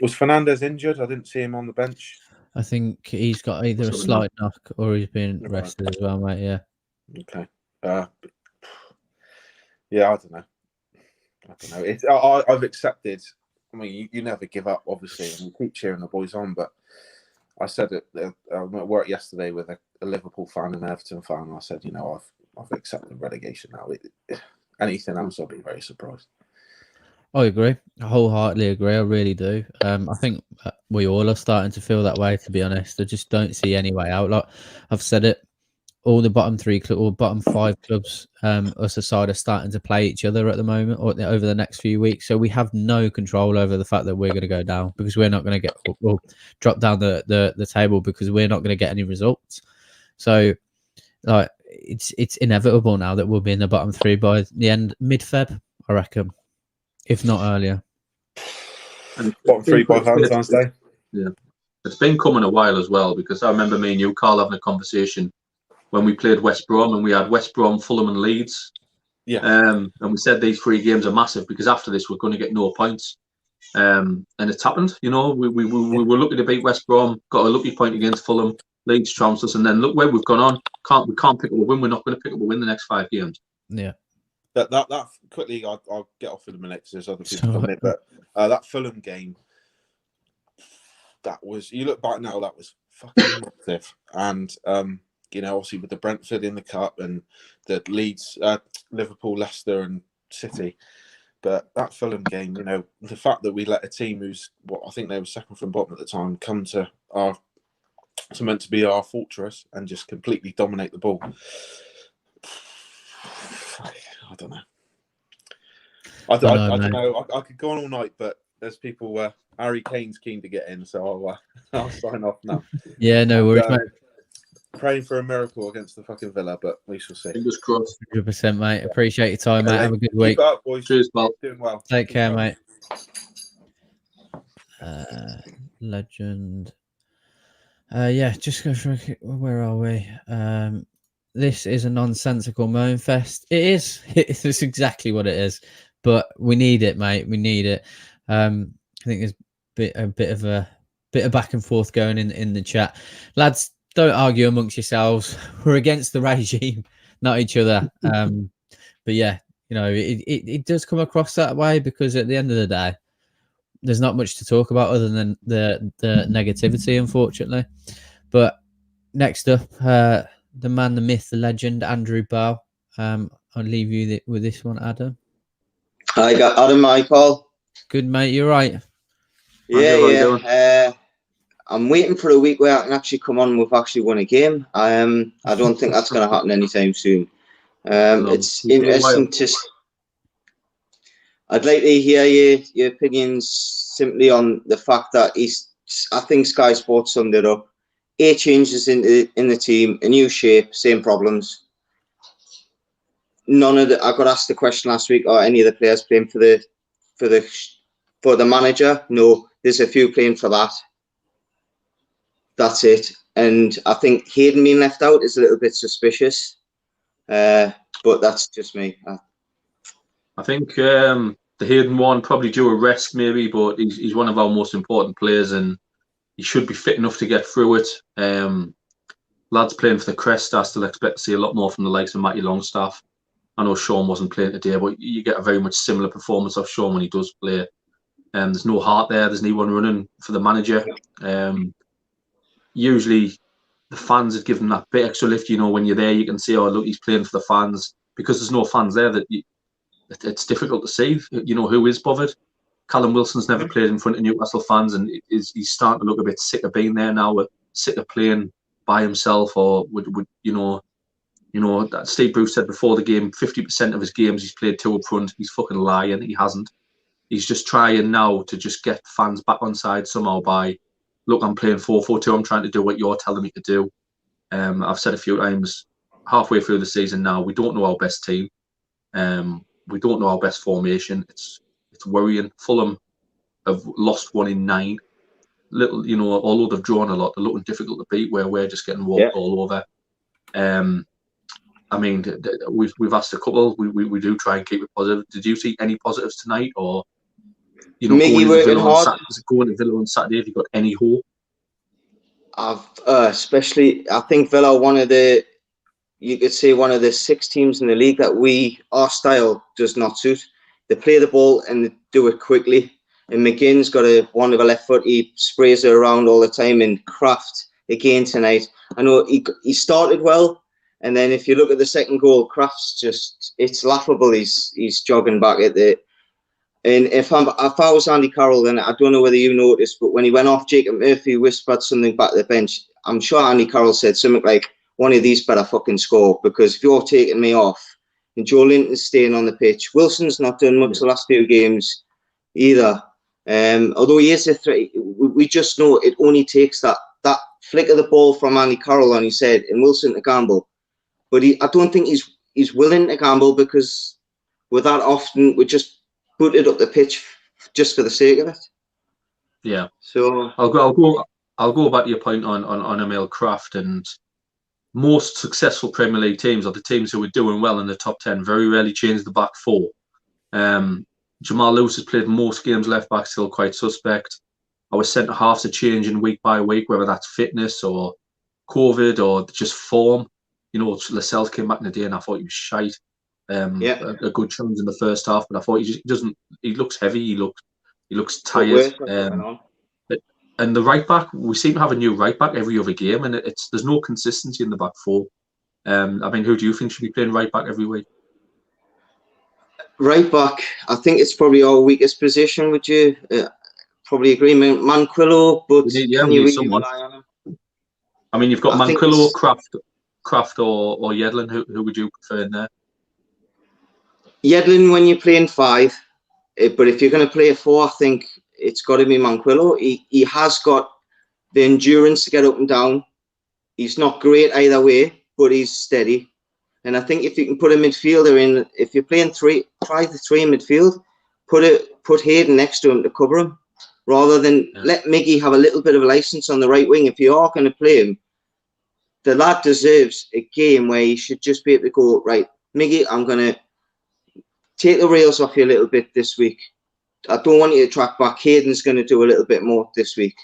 Was Fernandez injured? I didn't see him on the bench. I think he's got either a slight knock or he's been rested as well, mate. Yeah. Okay. Yeah, I don't know. I've accepted. I mean, you never give up, obviously, and you keep cheering the boys on. But I said it. I was at work yesterday with a Liverpool fan and an Everton fan. And I said, I've accepted relegation now. Anything else, I'll be very surprised. I agree. I wholeheartedly agree. I really do. I think we all are starting to feel that way, to be honest. I just don't see any way out. Like I've said it, all the bottom 3 or bottom 5 clubs, us aside, are starting to play each other at the moment or over the next few weeks. So we have no control over the fact that we're going to go down because we're not going to drop down the table because we're not going to get any results. So like it's inevitable now that we'll be in the bottom 3 by the end mid-Feb, I reckon. If not earlier. And bottom 3 by Valentine's Day. Yeah. It's been coming a while as well because I remember me and you, Carl, having a conversation when we played West Brom and we had West Brom, Fulham and Leeds. Yeah. And we said these 3 games are massive because after this we're going to get no points. And it's happened. We were lucky to beat West Brom, got a lucky point against Fulham, Leeds trounced us, and then look where we've gone on. We can't pick up a win. We're not going to pick up a win the next 5 games. Yeah. That quickly, I'll get off in a minute because there's other people coming in. But that Fulham game, that was, you look back now, that was fucking massive. And obviously with the Brentford in the cup and the Leeds, Liverpool, Leicester, and City. But that Fulham game, the fact that we let a team who's I think they were second from bottom at the time come to meant to be our fortress and just completely dominate the ball. I don't know. I don't know. I could go on all night, but there's people. Harry Kane's keen to get in, so I'll sign off now. Yeah, no worries, mate. Praying for a miracle against the fucking Villa, but we shall see. Fingers crossed. 100%, mate. Appreciate your time, mate. Have a good week. Keep up, boys. Cheers, pal. Doing well. Take care, mate. Legend. Yeah, just go for where are we? This is a nonsensical moan fest. It is. It's exactly what it is. But we need it, mate. We need it. I think there's a bit of back and forth going in the chat. Lads, don't argue amongst yourselves. We're against the regime, not each other. But yeah, you know, it does come across that way because at the end of the day, there's not much to talk about other than the negativity, unfortunately. But next up, the man, the myth, the legend, Andrew Bow. I'll leave you with this one, Adam. I got Adam, Michael. Good, mate. You're right. Yeah. I'm waiting for a week where I can actually come on. We've actually won a game. I don't think that's going to happen anytime soon. It's interesting to. I'd like to hear your opinions simply on the fact that I think Sky Sports summed it up. 8 changes in the team, a new shape, same problems. None of the. I got asked the question last week: are any of the players playing for the manager? No, there's a few playing for that. That's it. And I think Hayden being left out is a little bit suspicious. But that's just me. I think the Hayden one probably due a rest maybe, but he's one of our most important players and he should be fit enough to get through it. Lads playing for the Crest, I still expect to see a lot more from the likes of Matty Longstaff. I know Sean wasn't playing today, but you get a very much similar performance of Sean when he does play. There's no heart there. There's no one running for the manager. Usually the fans would give him that bit extra lift. You know, when you're there, you can see, oh, look, he's playing for the fans. Because there's no fans there, it's difficult to see, you know, who is bothered. Callum Wilson's never played in front of Newcastle fans and he's starting to look a bit sick of being there now, sick of playing by himself or would you know, that Steve Bruce said before the game, 50% of his games he's played 2 up front. He's fucking lying. He hasn't. He's just trying now to just get fans back on side somehow by, look, I'm playing 4-4-2. I'm trying to do what you're telling me to do. I've said a few times, halfway through the season now, we don't know our best team. We don't know our best formation. It's worrying. Fulham have lost 1 in 9. Little, you know, although they've drawn a lot, they're looking difficult to beat. Where we're just getting walked all over. I mean, we've asked a couple. We do try and keep it positive. Did you see any positives tonight, or you know, going to Villa on Saturday? Have you got any hope? Especially, I think Villa you could say one of the 6 teams in the league that our style does not suit. They play the ball and they do it quickly. And McGinn's got one of a left foot. He sprays it around all the time. And Kraft again tonight. I know he started well, and then if you look at the second goal, Kraft's it's laughable. He's jogging back at the. And if I was Andy Carroll, then I don't know whether you noticed, but when he went off, Jacob Murphy whispered something back at the bench. I'm sure Andy Carroll said something like, one of these better fucking score, because if you're taking me off and Joe Linton's staying on the pitch, Wilson's not done much the last few games either. Although he is a threat, we just know it only takes that flick of the ball from Andy Carroll on his head and Wilson to gamble. But I don't think he's willing to gamble, because with that often we just put it up the pitch just for the sake of it. Yeah. So I'll go back to your point on Emil Kraft, and most successful Premier League teams are the teams who are doing well in the top 10. Very rarely change the back 4. Jamal Lewis has played most games left back, still quite suspect. Our centre halves are changing week by week, whether that's fitness or COVID or just form. You know, Lascelles came back in the day and I thought he was shite. A good challenge in the first half, but I thought he looks heavy. He looks tired. And the right back, we seem to have a new right back every other game, and there's no consistency in the back 4. I mean, who do you think should be playing right back every week? Right back, I think it's probably our weakest position. Would you probably agree, Manquillo? But can you really rely on him? I mean, you've got Manquillo, Kraft, or Yedlin. Who would you prefer in there? Yedlin when you're playing 5, but if you're going to play a 4, I think it's got to be Manquillo. He has got the endurance to get up and down. He's not great either way, but he's steady. And I think if you can put a midfielder in, if you're playing 3, try the 3 in midfield, put Hayden next to him to cover him. rather than let Miggy have a little bit of a license on the right wing. If you are going to play him, the lad deserves a game where he should just be able to go, right, Miggy, I'm going to take the rails off you a little bit this week. I don't want you to track back. Hayden's going to do a little bit more this week.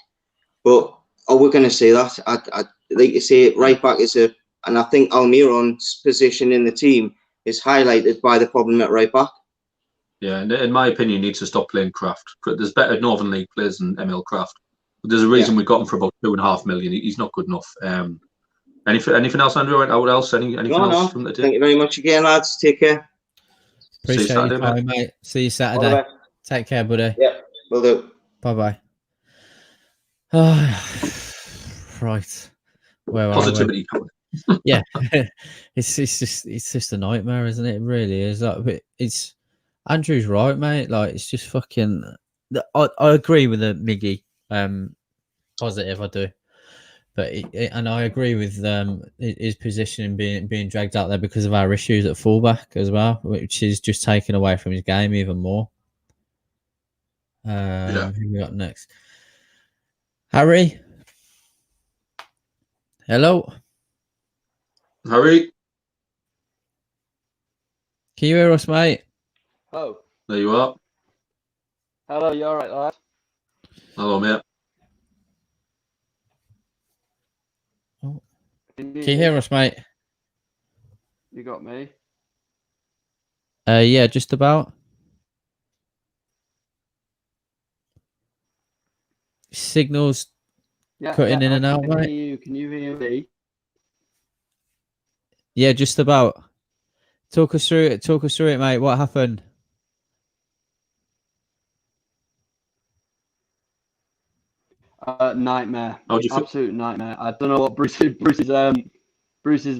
But are we going to say that? I'd like to say right back is a, and I think Almiron's position in the team is highlighted by the problem at right back. Yeah, and in my opinion, he needs to stop playing Kraft. There's better Northern League players than Emil Kraft. But there's a reason we got him for about $2.5 million. He's not good enough. Anything else, Andrew? What else? Anything else from the day? Thank you very much again, lads. Take care. Appreciate your time, mate. See you Saturday. Take care, buddy. Yeah, will do. Bye-bye. Right. Where Positivity. Yeah. it's just a nightmare, isn't it? It really is. Like, it's Andrew's right, mate. Like, it's just fucking. I agree with the Miggy. Positive, I do. But and I agree with his position being dragged out there because of our issues at fullback as well, which is just taken away from his game even more. Who we got next? Harry. Hello. Harry. Can you hear us, mate? Oh. There you are. Hello, you alright, lad? Hello, mate. Can you hear us, mate? You got me? Yeah, just about. Signals cutting in and out, mate. Can you hear me? Yeah, just about. Talk us through it, mate. What happened? Nightmare. How do you feel? Absolute nightmare. I don't know what Bruce's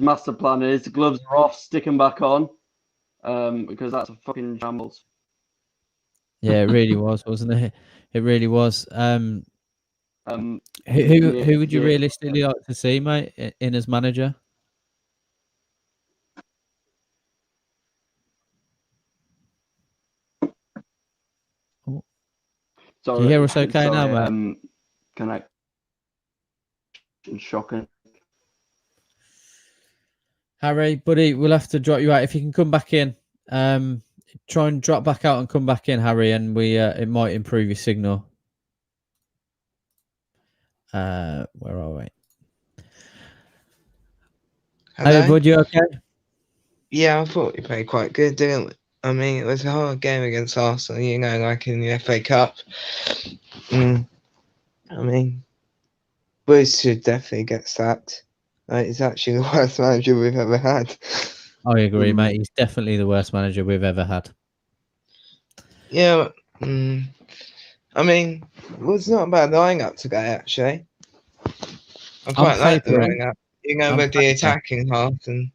master plan is. The gloves are off, stick them back on. Because that's a fucking shambles. Yeah, it really was, wasn't it? It really was. Who would you realistically like to see, mate, in as manager? Sorry, Can you hear us okay now, mate? Connect. Shocking. Harry, buddy, we'll have to drop you out. If you can come back in, try and drop back out and come back in, Harry, and it might improve your signal. Where are we? Hello? Hey, bud, you okay? Yeah, I thought we played quite good, didn't we? I mean, it was a hard game against Arsenal, you know, like in the FA Cup. I mean, Bruce should definitely get sacked. He's actually the worst manager we've ever had. I agree, mate. He's definitely the worst manager we've ever had. Yeah, I mean, it was not a bad lineup today, actually. I quite like the lineup. You know, with the attacking half and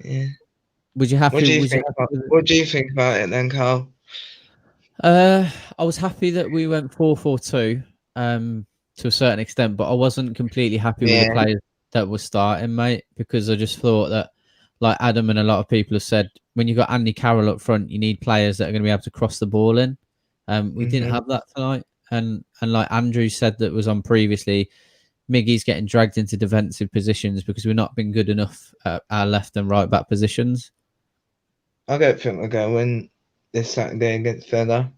yeah. Would you happy? What do you think about it then, Carl? I was happy that we went 4-4-2 to a certain extent, but I wasn't completely happy with the players that were starting, mate, because I just thought that, like Adam and a lot of people have said, when you've got Andy Carroll up front, you need players that are going to be able to cross the ball in. We didn't have that tonight, and like Andrew said that was on previously, Miggy's getting dragged into defensive positions because we've not been good enough at our left and right back positions. I don't think we're going to win this Saturday against Villa.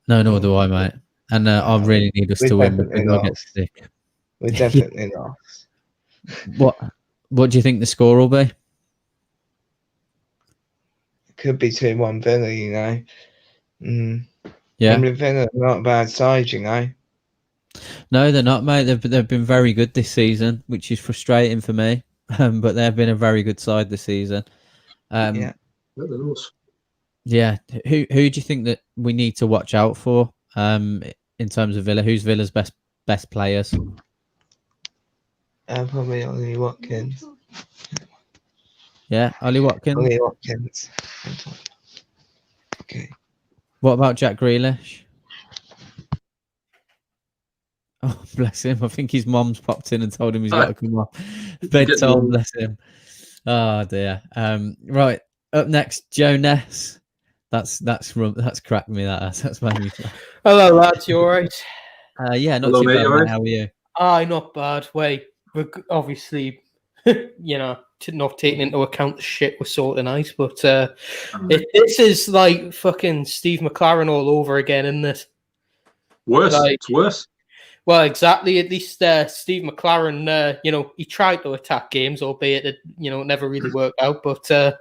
No, nor do I, mate. And I really need us to win because I get sick. We're definitely lost. What do you think the score will be? It could be 2-1 Villa, you know. Yeah. And Villa are not a bad side, you know. No, they're not, mate. They've been very good this season, which is frustrating for me. But they've been a very good side this season. Yeah. Yeah. Who do you think that we need to watch out for in terms of Villa? Who's Villa's best players? Probably Ollie Watkins. Yeah, Ollie Watkins. Ollie Watkins. Okay. What about Jack Grealish? Oh, bless him. I think his mom's popped in and told him he's got to come off. Bedtime, bless him. Oh, dear. Right. Up next, Joe Ness. That's cracked me. That's made me laugh. Hello, lads. You all right? Yeah, not Hello, too mate, bad. you Mate. alright? How are you? Aye, not bad. Wait, we're obviously, not taking into account the shit we saw tonight, but this is like fucking Steve McLaren all over again, isn't it? Worse. Like, It's worse. well, exactly. At least Steve McLaren, he tried to attack games, albeit it, never really worked out. But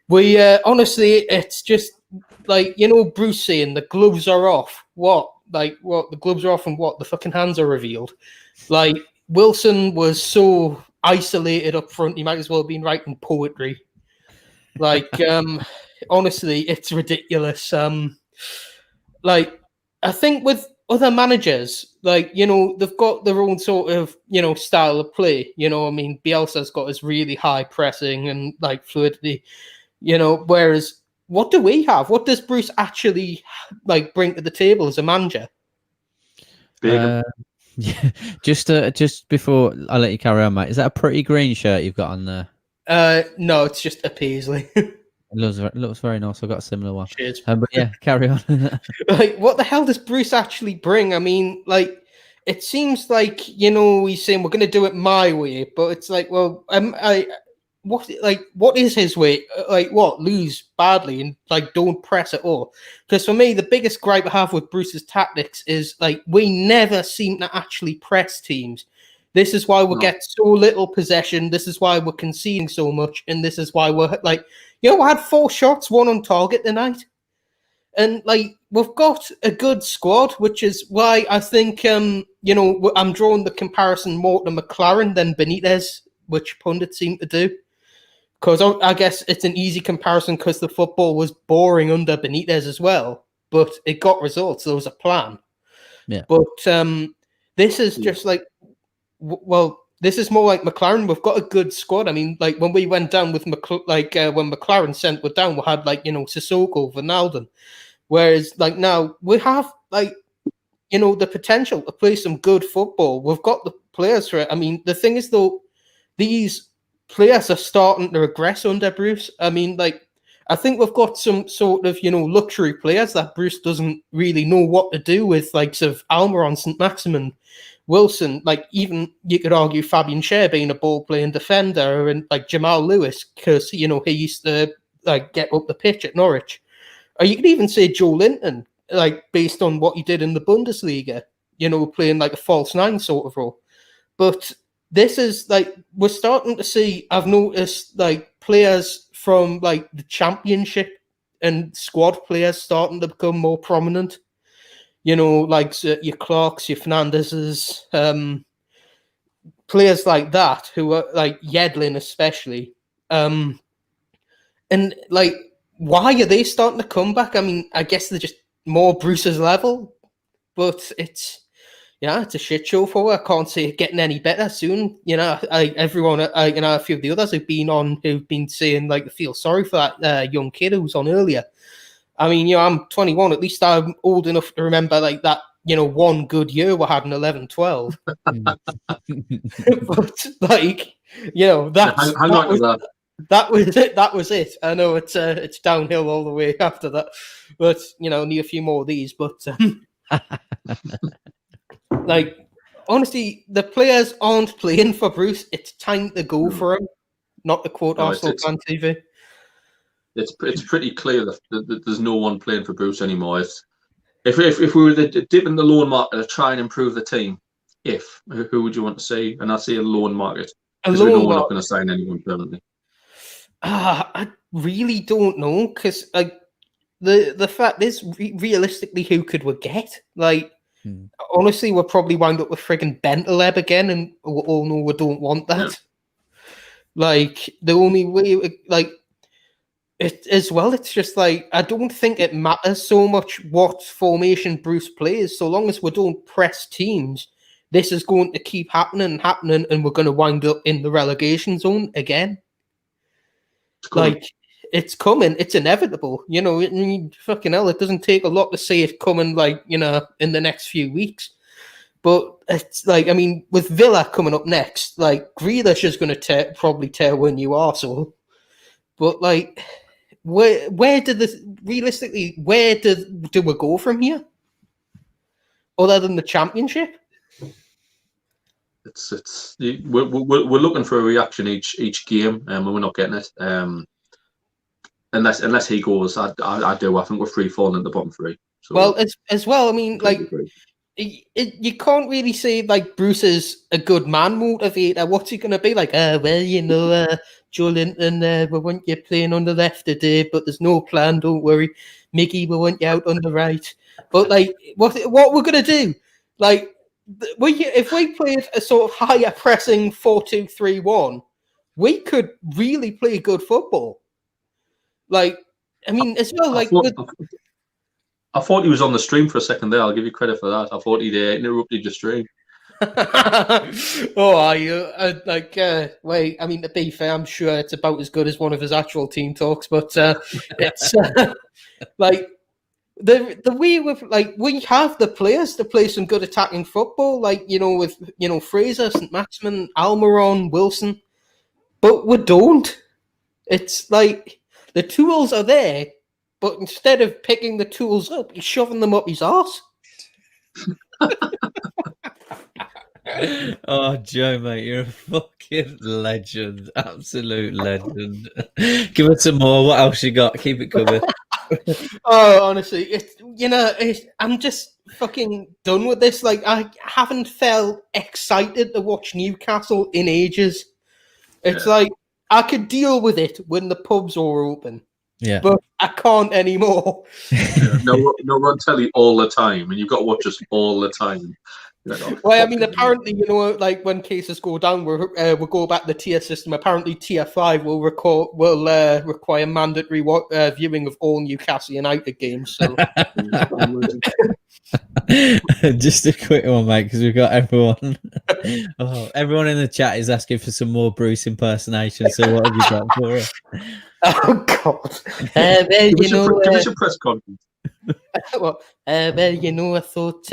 we honestly, it's just like Bruce saying the gloves are off. What? Like what? The gloves are off, and what? The fucking hands are revealed. Like Wilson was so isolated up front, he might as well have been writing poetry. Like, honestly, it's ridiculous. Like, I think with other managers, like, they've got their own sort of, style of play. I mean, Bielsa's got his really high pressing and like fluidity, whereas what do we have? What does Bruce actually like bring to the table as a manager? Bacon. Yeah, just before I let you carry on, mate. Is that a pretty green shirt you've got on there? No, it's just a Paisley. It looks very nice. I've got a similar one. Cheers. But yeah, carry on. Like, what the hell does Bruce actually bring? I mean, like, it seems like he's saying we're going to do it my way, but it's like, well, what is his way? Like, what, lose badly and like don't press at all? Because for me, the biggest gripe I have with Bruce's tactics is like we never seem to actually press teams. This is why we get so little possession. This is why we're conceding so much, and this is why we're like, we had 4 shots, 1 on target tonight, and like we've got a good squad, which is why I think I'm drawing the comparison more to McLaren than Benitez, which pundits seem to do. Because I guess it's an easy comparison because the football was boring under Benitez as well, but it got results. There was a plan. Yeah. But this is just like, this is more like McLaren. We've got a good squad. I mean, like when we went down with when McLaren sent us down, we had like Sissoko, Ronaldo. Whereas like now we have like the potential to play some good football. We've got the players for it. I mean, the thing is though, these players are starting to regress under Bruce. I mean, like, I think we've got some sort of, luxury players that Bruce doesn't really know what to do with, like, sort of Almiron, Saint-Maximin, Wilson, like, even you could argue Fabian Schär being a ball-playing defender, and, like, Jamal Lewis, because, he used to, like, get up the pitch at Norwich. Or you could even say Joe Linton, like, based on what he did in the Bundesliga, playing, like, a false 9 sort of role. But this is like we're starting to see. I've noticed like players from like the Championship and squad players starting to become more prominent. Like your Clarks, your Fernandez's, players like that who are like Yedlin especially. And like, why are they starting to come back? I mean, I guess they're just more Bruce's level, but it's a shit show for her. I can't see it getting any better soon. Everyone, a few of the others who've been saying like they feel sorry for that young kid who was on earlier. I mean, I'm 21. At least I'm old enough to remember like that. One good year we had in 11-12. But like, that was it. That was it. I know it's downhill all the way after that, but need a few more of these. But like, honestly, the players aren't playing for Bruce. It's time to go for him, not to quote Arsenal fan TV. It's pretty clear that there's no one playing for Bruce anymore. If we were to dip in the loan market to try and improve the team, who would you want to see? And I see a loan market because we know we're not going to sign anyone permanently. I really don't know because like the fact is realistically, who could we get? Like. Honestly, we'll probably wind up with friggin' Bentaleb again, and we all know we don't want that. Yeah. Like, the only way, like, it as well, it's just like, I don't think it matters so much what formation Bruce plays, so long as we don't press teams, this is going to keep happening, and we're going to wind up in the relegation zone again. Like, it's coming. It's inevitable. Fucking hell, it doesn't take a lot to see it coming, like, in the next few weeks. But it's like, I mean, with Villa coming up next, like, Grealish is going to probably tear when you arsehole. But, like, where do this realistically? Where do we go from here? Other than the championship? We're looking for a reaction each game, and we're not getting it. Unless he goes, I do. I think we're free falling in the bottom three. So, well, as well. I mean, like, you can't really say like Bruce is a good man motivator. What's he going to be like? Well, you know, Joe Linton, we want you playing on the left today, but there's no plan. Don't worry, Mickey, we want you out on the right. But like, what we're going to do? Like, if we played a sort of higher pressing 4-2-3-1, we could really play good football. Like, I mean, as well, like. I thought he was on the stream for a second there. I'll give you credit for that. I thought he'd interrupted your stream. Oh, are you? Wait, I mean, to be fair, I'm sure it's about as good as one of his actual team talks, but it's like the way with like we have the players to play some good attacking football, like with Fraser, Saint-Maximin, Almiron, Wilson, but we don't. It's like the tools are there. But instead of picking the tools up, he's shoving them up his arse. Oh, Joe, mate, you're a fucking legend. Absolute legend. Give us some more. What else you got? Keep it coming. Oh, honestly, I'm just fucking done with this. Like, I haven't felt excited to watch Newcastle in ages. It's like, I could deal with it when the pubs are open. Yeah, but I can't anymore. No, run telly all the time, and you've got to watch us all the time. Well, I mean, apparently, like when cases go down, we'll go back to the tier system. Apparently, tier 5 will require mandatory viewing of all Newcastle United games. So, just a quick one, mate, because we've got everyone. Everyone in the chat is asking for some more Bruce impersonation. So, what have you got for us? Oh God! Give us your press conference. Well, I thought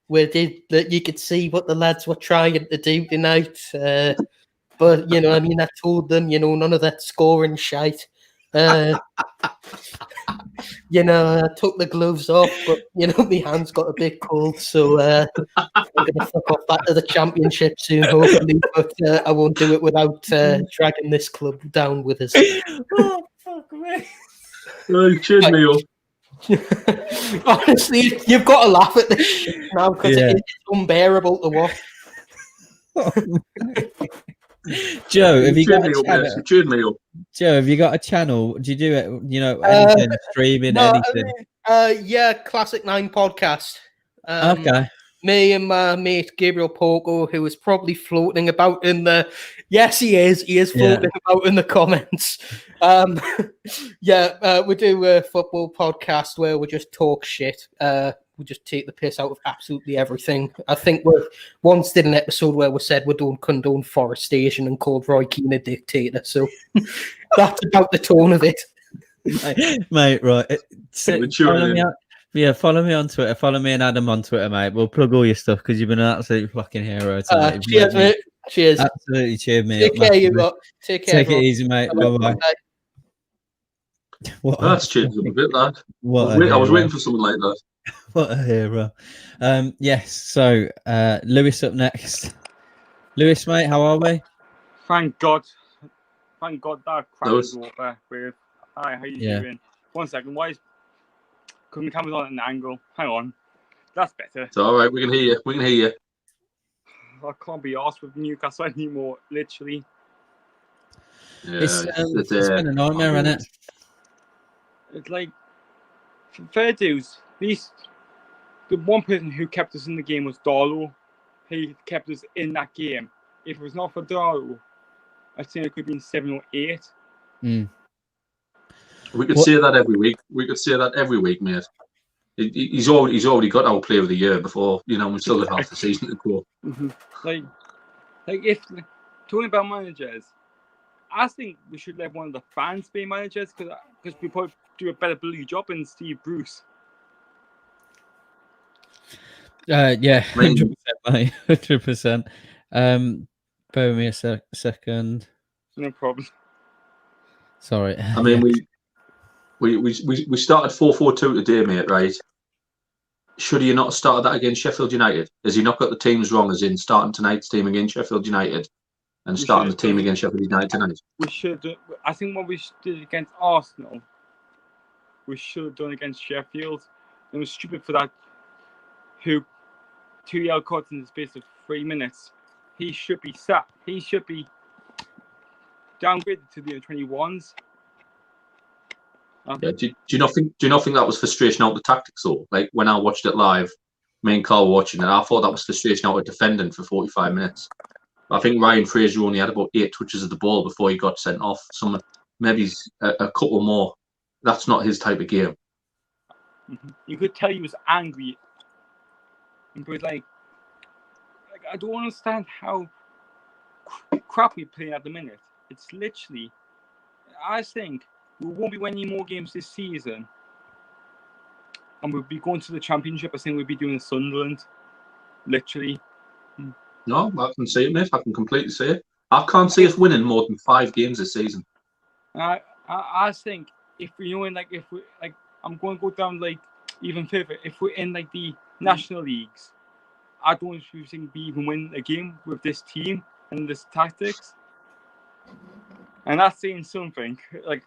we did that. You could see what the lads were trying to do tonight. But I told them, none of that scoring shite. I took the gloves off, but my hands got a bit cold, so I'm gonna fuck off back to the championship soon, hopefully. But I won't do it without dragging this club down with us. Oh fuck me! Oh, cheers me up. Honestly, you've got to laugh at this shit now because it's unbearable to watch. Joe, have you got a channel? Joe, have you got a channel? Do you do it? Anything, streaming, anything? Yeah, Classic 9 podcast. Okay. Me and my mate Gabriel Poco, who is probably floating about in the. Yes, he is. He is floating about in the comments. We do a football podcast where we just talk shit. We just take the piss out of absolutely everything. I think we once did an episode where we said we don't condone forestation and called Roy Keane a dictator. So that's about the tone of it. Mate, right. Follow me on Twitter. Follow me and Adam on Twitter, mate. We'll plug all your stuff because you've been an absolute fucking hero tonight. Cheers, mate. Cheers. Absolutely cheered me Take up. Care, you lot. Take care. Take it easy, mate. Bye-bye. That's changed a bit, lad. I was waiting for something like that. What a hero. Yes, so Lewis up next. Lewis, mate, how are we? Thank God that crap is over with. Hi, how you doing? 1 second, why is couldn't the camera's on at an angle? Hang on. That's better. It's alright, we can hear you. I can't be arsed with Newcastle anymore, literally. Yeah, it's been a nightmare, isn't it? It's like fair dues. The one person who kept us in the game was Darlow. He kept us in that game. If it was not for Darlow, I think it could have been 7 or 8. We could say that every week. Mate. He's already got our player of the year before, we still have half the season to go. Mm-hmm. Like if talking about managers, I think we should let one of the fans be managers because we probably do a better bloody job than Steve Bruce. 100%, mate. 100%. Bear with me a second. No problem. Sorry. I mean, we started 4-4-2 today, mate. Right? Should he not have started that against Sheffield United? Has he not got the teams wrong? As in starting tonight's team against Sheffield United and starting the team against Sheffield United tonight? We should. I think what we did against Arsenal, we should have done against Sheffield. It was stupid for that. Who 2 yellow cards in the space of 3 minutes. He should be sat. He should be downgraded to the 21s. Yeah. Do you not think that was frustration out the tactics though? Like when I watched it live, me and Carl were watching it, I thought that was frustration out of defending for 45 minutes. I think Ryan Fraser only had about 8 touches of the ball before he got sent off. Maybe a couple more. That's not his type of game. You could tell he was angry. But like I don't understand how crap we're playing at the minute. It's literally, I think we won't be winning more games this season, and we'll be going to the Championship. I think we'll be doing Sunderland, literally. No, I can see it, mate. I can completely see it. I can't see us winning more than 5 games this season. I think if we I'm going to go down like even further. If we're in like the National Leagues, I don't think we even win a game with this team and this tactics. And that's saying something. Like,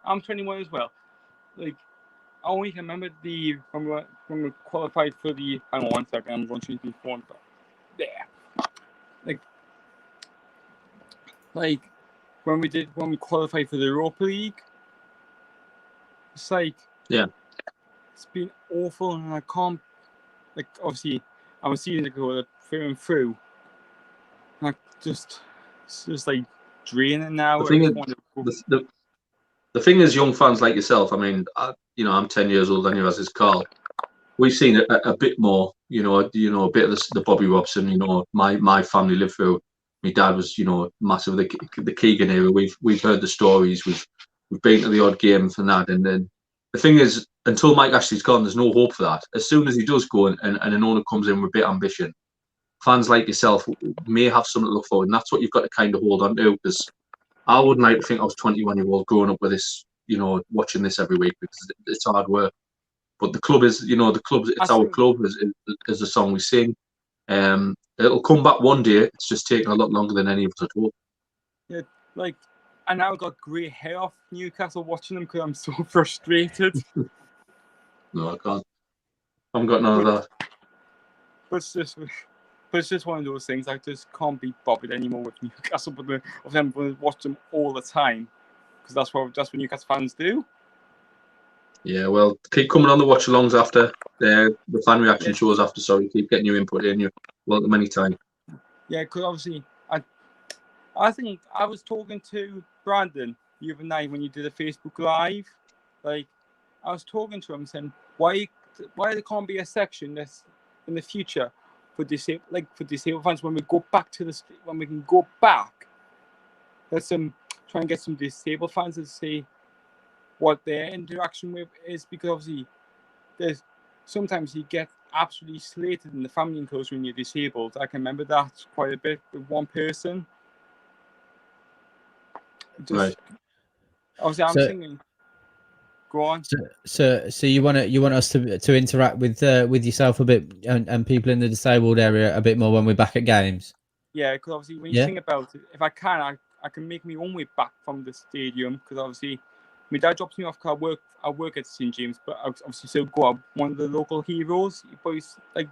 I'm 21 as well. Like, I only can remember when we qualified for the. Hang on 1 second. I'm going to be phone. But yeah, like when we qualified for the Europa League. It's like, yeah, it's been awful, and I can't. Like, obviously, I'm a season ago through and through. It's just like draining now. The thing is, young fans like yourself. I mean, I'm 10 years older than you, as is Carl. We've seen a bit more. A bit of the Bobby Robson. My family lived through. My dad was, massive the Keegan era. We've heard the stories. We've been to the odd game for that. And then the thing is, until Mike Ashley's gone, there's no hope for that. As soon as he does go and an owner comes in with a bit of ambition, fans like yourself may have something to look forward, and that's what you've got to kind of hold on to. Because I wouldn't like to think I was 21-year-old growing up with this, watching this every week, because it's hard work. But the club is, it's our club, is the song we sing. It'll come back one day. It's just taking a lot longer than any of us had hoped. Yeah, like, I now got grey hair off Newcastle watching them because I'm so frustrated. No, I can't. I haven't got none of that. But it's just one of those things. I just can't be bothered anymore with Newcastle. But I'm going to watch them all the time because that's what Newcastle fans do. Yeah, well, keep coming on the watch-alongs after the fan reaction shows after. Sorry, keep getting your input in. You're welcome anytime. Yeah, because obviously, I think I was talking to Brandon the other night when you did a Facebook Live. Like, I was talking to him saying, why there can't be a section that's in the future for disabled fans when we go back when we can go back. Let's try and get some disabled fans to say what their interaction with is, because obviously sometimes you get absolutely slated in the family enclosure when you're disabled. I can remember that quite a bit with one person. Right. Obviously, I'm thinking. Go on. So you want us to interact with yourself a bit and people in the disabled area a bit more when we're back at games? Yeah, because obviously when you think about it, if I can, I can make my own way back from the stadium, because obviously my dad drops me off because I work at St James, but I obviously still go up one of the local heroes. Boys like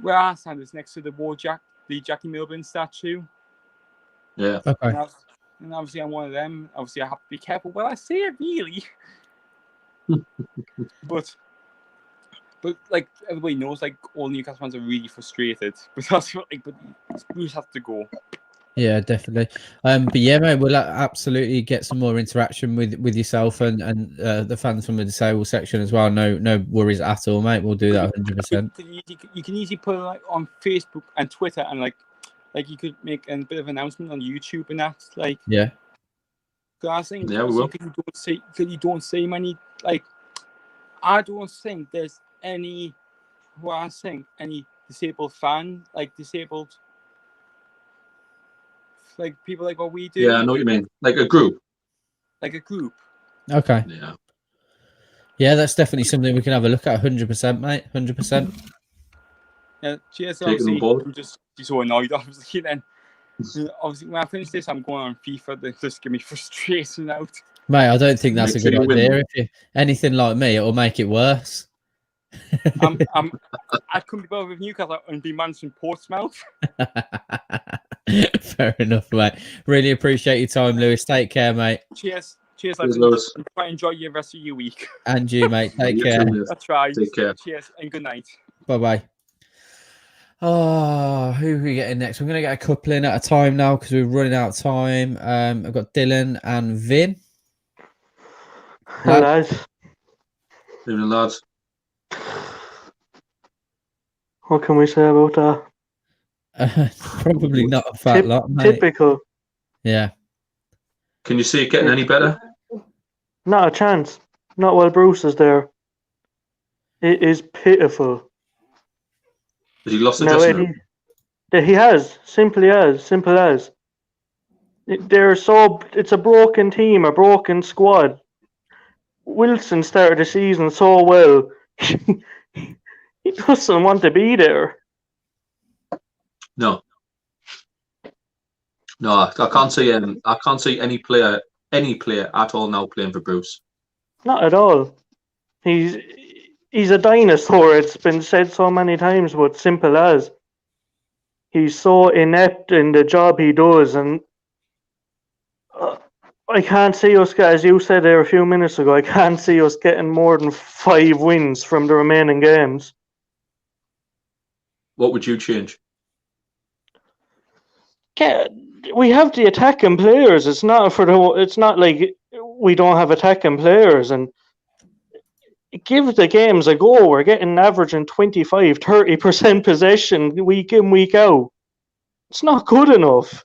where I stand is next to the Jackie Milburn statue. Yeah. Okay. And obviously I'm one of them. Obviously I have to be careful what I say it, really. but like everybody knows, like all Newcastle fans are really frustrated. But that's what, but Bruce has to go. Yeah, definitely. But yeah, mate, we'll absolutely get some more interaction with yourself and the fans from the disabled section as well. No worries at all, mate. We'll do that 100%. You can easily put it like on Facebook and Twitter, and like you could make a bit of announcement on YouTube and that. Like, yeah. I think we will. Because you don't see many, like, I don't think there's any disabled fan, like disabled. Like people like what we do. Yeah, I know what you mean. Like a group. like a group. Okay. Yeah. Yeah, that's definitely something we can have a look at. 100%, mate. 100%. Yeah, cheers. Taking on Obviously, board. I'm just so annoyed. Obviously, then obviously when I finish this, I'm going on FIFA. They just give me frustration out. Mate, I don't think that's a Makes good it a win. idea. If you anything like me, it'll make it worse. I couldn't be bothered with Newcastle and be managing Portsmouth. Fair enough, mate. Really appreciate your time, Lewis. Take care, mate. Cheers, Cheers, Evans. Lewis. And try and enjoy your rest of your week. And you, mate. Take You care. too, mate. That's right. Take care. Cheers and good night. Bye-bye. Oh, who are we getting next? We're going to get a couple in at a time now because we're running out of time. I've got Dylan and Vin. Hello, lads. Evening, lads. What can we say about that? Probably not a fat lot, mate. Typical. Yeah. Can you see it getting any better? Not a chance. Not while Bruce is there. It is pitiful. Has he lost the No, dressing room? he has. Simple as. It's a broken team, a broken squad. Wilson started the season so well. He doesn't want to be there. No, I can't see. I can't see any player at all now playing for Bruce. Not at all. He's a dinosaur. It's been said so many times, but simple as. He's so inept in the job he does, and I can't see us, as you said there a few minutes ago, I can't see us getting more than 5 wins from the remaining games. What would you change? We have the attacking players. It's not like we don't have attacking players, and give the games a go. We're getting averaging 25-30% possession week in, week out. It's not good enough.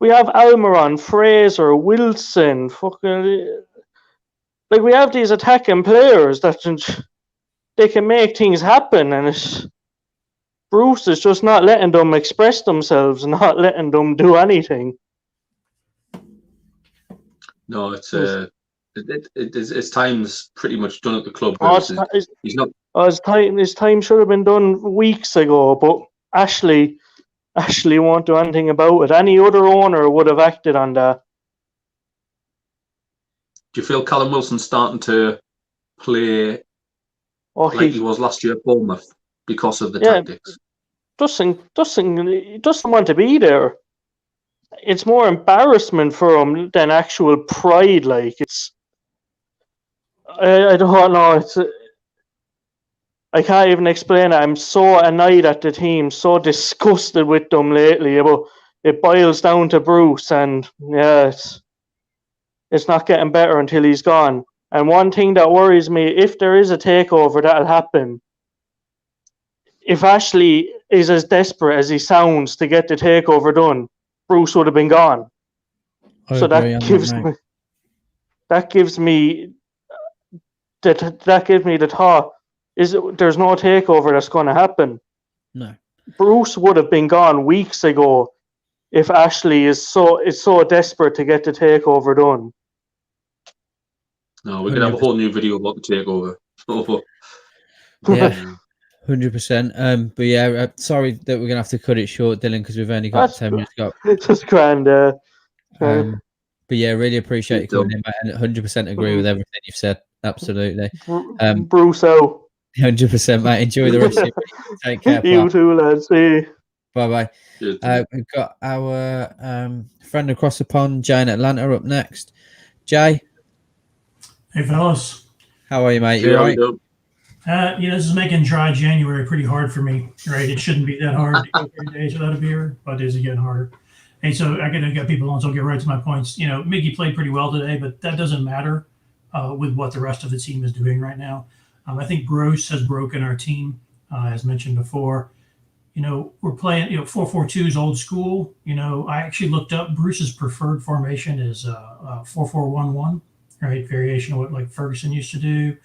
We have Almiron, Fraser, Wilson, we have these attacking players that they can make things happen, and Bruce is just not letting them express themselves, not letting them do anything. No, his time's pretty much done at the club. He's not. His time should have been done weeks ago, but Ashley won't do anything about it. Any other owner would have acted on that. Do you feel Callum Wilson's starting to play like he was last year at Bournemouth because of the tactics? Doesn't want to be there. It's more embarrassment for him than actual pride. I don't know. I can't even explain it. I'm so annoyed at the team, so disgusted with them lately. But it boils down to Bruce, and it's not getting better until he's gone. And one thing that worries me, if there is a takeover, that'll happen. If Ashley is as desperate as he sounds to get the takeover done, Bruce would have been gone. So that gives me the thought. There's no takeover that's going to happen. No. Bruce would have been gone weeks ago if Ashley is so desperate to get the takeover done. No, we're going to have a whole new video about the takeover. Yeah, 100%. But yeah, sorry that we're going to have to cut it short, Dylan, because we've only got 10 minutes. It's just grand. But yeah, really appreciate you coming in, mate, and 100% agree with everything you've said. Absolutely. Bruce out. 100%, mate. Enjoy the rest of your week. Take care. You too, lads. See you. Bye-bye. We've got our friend across the pond, Jay in Atlanta, up next. Jay. Hey, fellas. How are you, mate? You all right? This is making dry January pretty hard for me, right? It shouldn't be that hard to go 3 days without a beer, but it is getting harder. Hey, so I got to get people on, so I'll get right to my points. Miggy played pretty well today, but that doesn't matter with what the rest of the team is doing right now. I think Bruce has broken our team, as mentioned before. We're playing, 4-4-2 is old school. I actually looked up Bruce's preferred formation is 4-4-1-1, right? Variation of what like Ferguson used to do.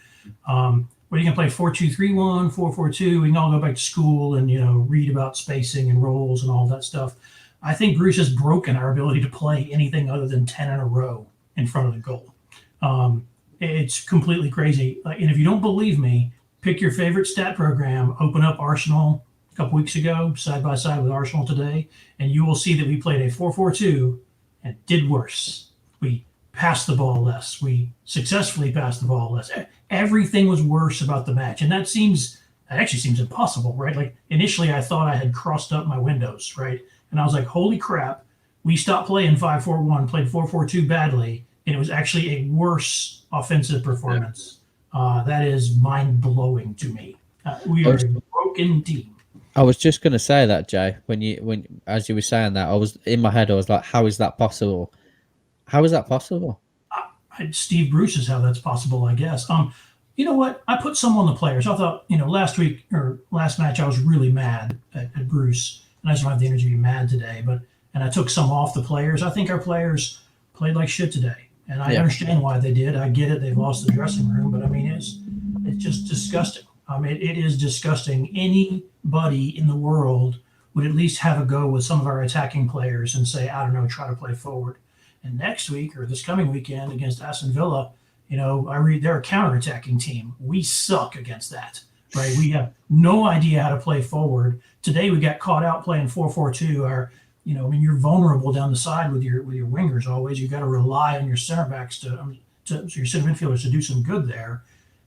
But you can play 4-2-3-1, 4-4-2. We can all go back to school and, read about spacing and roles and all that stuff. I think Bruce has broken our ability to play anything other than 10 in a row, in front of the goal. It's completely crazy. And if you don't believe me, pick your favorite stat program, open up Arsenal a couple weeks ago, side by side with Arsenal today, and you will see that we played a 4-4-2 and did worse. We passed the ball less. We successfully passed the ball less. Everything was worse about the match. And that actually seems impossible, right? Like initially I thought I had crossed up my windows, right? And I was like, holy crap, we stopped playing 5-4-1, played 4-4-2 badly, and it was actually a worse offensive performance. That is mind-blowing to me. We are a broken team. I was just going to say that, Jay, as you were saying that, I was in my head, I was like, how is that possible? How is that possible? Steve Bruce is how that's possible, I guess. You know what? I put some on the players. I thought, last match, I was really mad at Bruce, and I just don't have the energy to be mad today. And I took some off the players. I think our players played like shit today, and I understand why they did. I get it. They've lost the dressing room, but I mean, it's just disgusting. I mean, it is disgusting. Anybody in the world would at least have a go with some of our attacking players and say, I don't know, try to play forward. And next week or this coming weekend against Aston Villa, I read they're a counterattacking team. We suck against that, right? We have no idea how to play forward. Today we got caught out playing 4-4-2. You're vulnerable down the side with your wingers always. You got to rely on your center backs to your center midfielders to do some good there.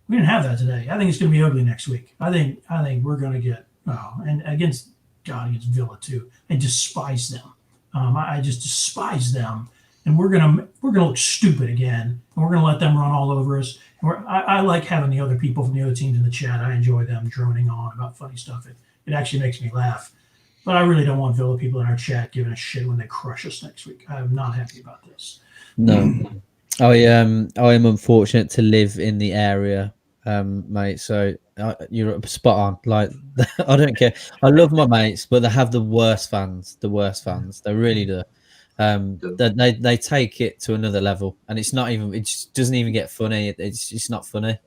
We didn't have that today. I think it's going to be ugly next week. I think we're going to get and against Villa too. I despise them. I just despise them. And we're gonna look stupid again, and we're gonna let them run all over us. I like having the other people from the other teams in the chat. I enjoy them droning on about funny stuff. It actually makes me laugh. But I really don't want Villa people in our chat giving a shit when they crush us next week. I'm not happy about this. No, I am unfortunate to live in the area, mate. So you're spot on. Like I don't care. I love my mates, but they have the worst fans. They really do. They take it to another level, and it just doesn't even get funny. It's just not funny.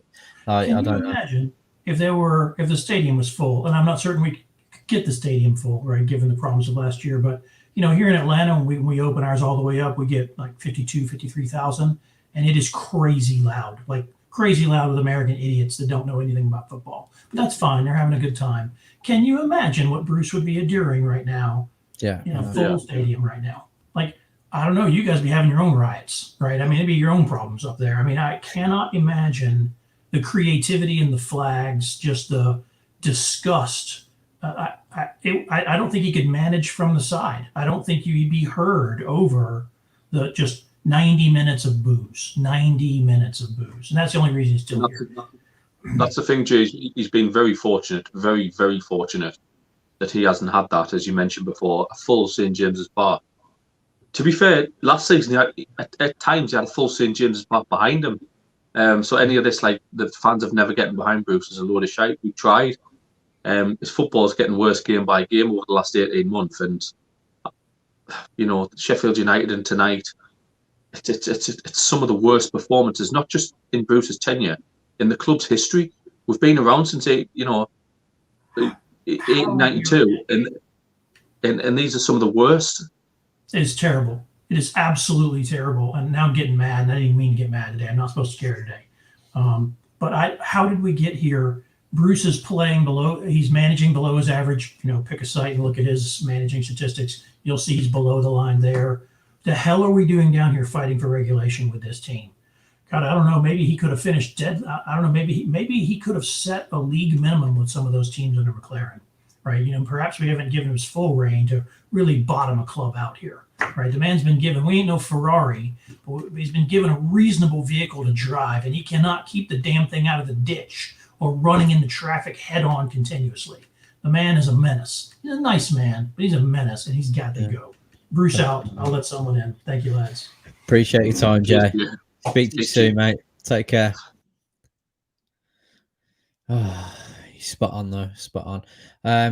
Can you imagine if the stadium was full? And I'm not certain we could get the stadium full, right? Given the problems of last year, but here in Atlanta, when we open ours all the way up, we get like 53,000, and it is crazy loud, like crazy loud with American idiots that don't know anything about football. But that's fine; they're having a good time. Can you imagine what Bruce would be enduring right now? Yeah, in a full stadium right now. Like, I don't know, you guys be having your own riots, right? I mean, it'd be your own problems up there. I mean, I cannot imagine the creativity in the flags, just the disgust. I don't think he could manage from the side. I don't think you'd be heard over the just 90 minutes of booze. 90 minutes of booze. And that's the only reason he's still here. That's the thing, Jay. He's been very fortunate, very, very fortunate that he hasn't had that, as you mentioned before, a full St. James's Park. To be fair, last season, at times he had a full St. James's Park behind him. So any of this, like the fans have never gotten behind Bruce, is a load of shite. We've tried. His football's getting worse game by game over the last 18 months. And, Sheffield United and tonight, it's some of the worst performances, not just in Bruce's tenure, in the club's history. We've been around since 1892, and these are some of the worst. It is terrible. It is absolutely terrible. And now I'm getting mad, and I didn't mean to get mad today. I'm not supposed to care today. But how did we get here? Bruce is playing below. He's managing below his average. Pick a site and look at his managing statistics. You'll see he's below the line there. The hell are we doing down here fighting for relegation with this team? God, I don't know. Maybe he could have finished dead. I don't know. Maybe he could have set a league minimum with some of those teams under McLaren, right? Perhaps we haven't given him his full reign to really bottom a club out here, right? The man's been given, we ain't no Ferrari, but he's been given a reasonable vehicle to drive, and he cannot keep the damn thing out of the ditch or running into traffic head on continuously. The man is a menace. He's a nice man, but he's a menace, and he's got to go. Bruce out. I'll let someone in. Thank you, lads. Appreciate your time, Jay. Speak to you soon, mate. Take care. Oh, he's spot on, though. Spot on.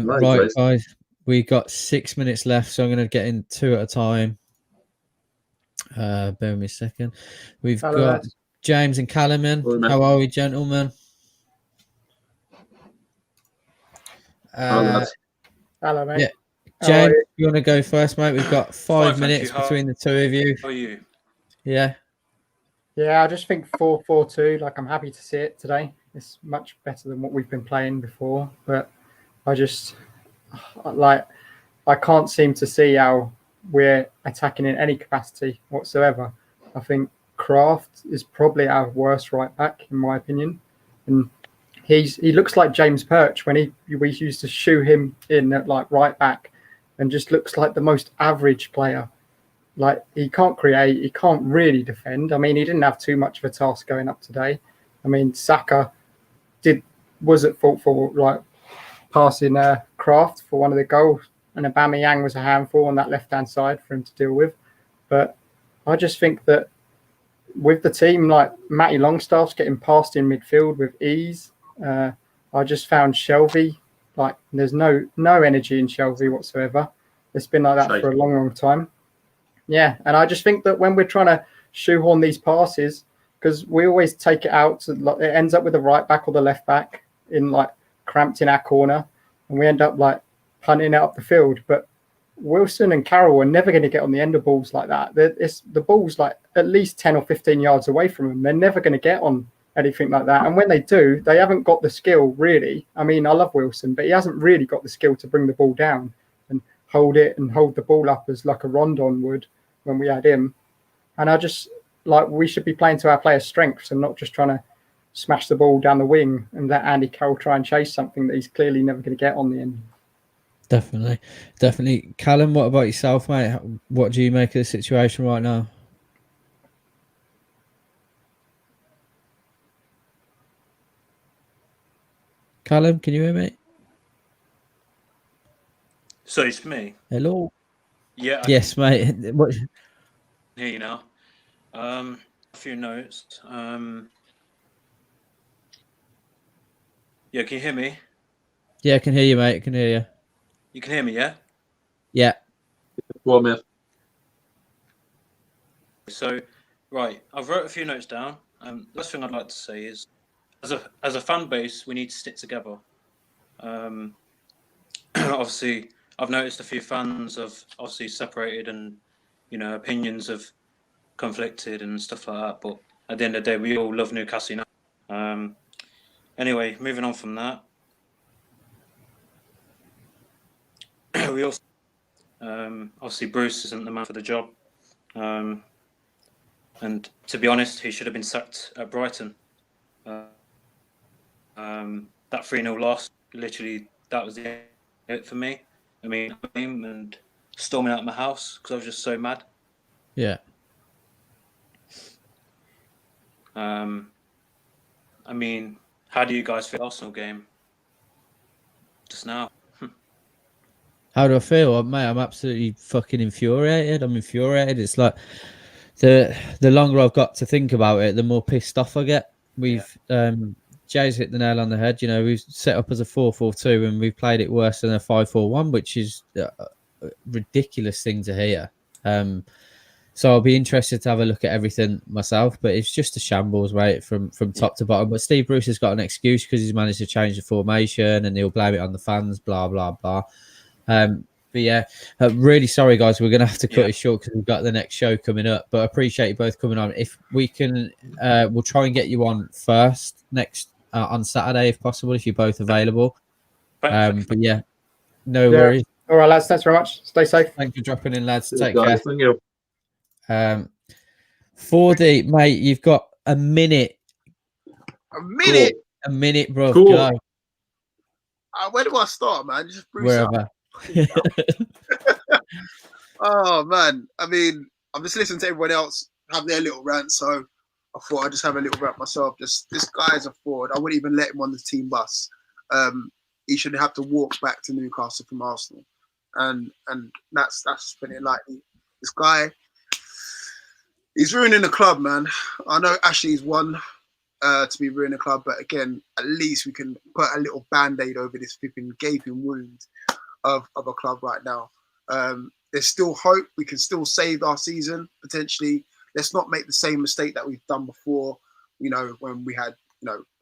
Right, guys. We got 6 minutes left, so I'm going to get in two at a time. Bear with me a second. We've got James and Callum in. How are we, gentlemen? Hello, mate. Yeah. James, you want to go first, mate? We've got 5 minutes between the two of you. How are you? Yeah. Yeah, I just think 4-4-2. Like, I'm happy to see it today. It's much better than what we've been playing before. But I just I can't seem to see how we're attacking in any capacity whatsoever. I think Kraft is probably our worst right back, in my opinion, and he looks like James Perch when we used to shoe him in at like right back, and just looks like the most average player. Like, he can't create, he can't really defend. I mean, he didn't have too much of a task going up today. I mean, Saka was at fault for like passing Kraft for one of the goals, and Aubameyang was a handful on that left-hand side for him to deal with. But I just think that with the team, like Matty Longstaff's getting past in midfield with ease. I just found Shelvey, like, there's no energy in Shelvey whatsoever. It's been like that for a long, long time. Yeah, and I just think that when we're trying to shoehorn these passes, because we always take it out, to, like, it ends up with the right back or the left back in like cramped in our corner, and we end up like punting it up the field. But Wilson and Carroll are never going to get on the end of balls like that. The ball's like at least 10 or 15 yards away from them. They're never going to get on anything like that. And when they do, they haven't got the skill, really. I mean, I love Wilson, but he hasn't really got the skill to bring the ball down and hold it and hold the ball up as like a Rondon would when we had him. And I just, like, we should be playing to our players' strengths and not just trying to smash the ball down the wing and let Andy Carroll try and chase something that he's clearly never going to get on the end. Definitely. Callum, what about yourself, mate? What do you make of the situation right now? Callum, can you hear me? So it's me. Hello. Yeah. Yes, mate. What? Here you know. A few notes. Yeah, can you hear me? Yeah, I can hear you, mate. I can hear you. You can hear me, yeah? Yeah. Well, mate. So, right, I've wrote a few notes down. The last thing I'd like to say is, as a fan base, we need to stick together. Obviously, I've noticed a few fans have obviously separated, and opinions have conflicted and stuff like that. But at the end of the day, we all love Newcastle United. Anyway, moving on from that, we also obviously Bruce isn't the man for the job, and to be honest, he should have been sacked at Brighton. That 3-0 loss, literally, that was it for me. I mean, and storming out of my house because I was just so mad. Yeah. I mean, how do you guys feel Arsenal game just now? How do I feel, mate? I'm absolutely fucking infuriated. I'm infuriated. It's like the longer I've got to think about it, the more pissed off I get. Jay's hit the nail on the head. We've set up as a 4-4-2 and we've played it worse than a 5-4-1, which is a ridiculous thing to hear. So I'll be interested to have a look at everything myself, but it's just a shambles, right, from top to bottom. But Steve Bruce has got an excuse because he's managed to change the formation and he'll blame it on the fans, blah, blah, blah. But yeah, really sorry, guys. We're going to have to cut it short because we've got the next show coming up. But I appreciate you both coming on. If we can, we'll try and get you on first next on Saturday, if possible, if you're both available. But yeah, no worries. All right, lads. Thanks very much. Stay safe. Thanks for dropping in, lads. Cheers, Take guys. care. Thank you. 4D, mate, you've got a minute. A minute, bro. Cool. Go. Where do I start, man? Just Bruce Wherever. up. Oh man, I mean, I'm just listening to everyone else have their little rant, so I thought I'd just have a little rant myself. Just this guy's a fraud. I wouldn't even let him on the team bus. He should have to walk back to Newcastle from Arsenal, and that's putting it lightly. This guy, he's ruining the club, man. I know Ashley's won to be ruining the club, but again, at least we can put a little band-aid over this flipping gaping wound of a club right now. There's still hope. We can still save our season, potentially. Let's not make the same mistake that we've done before, when we had,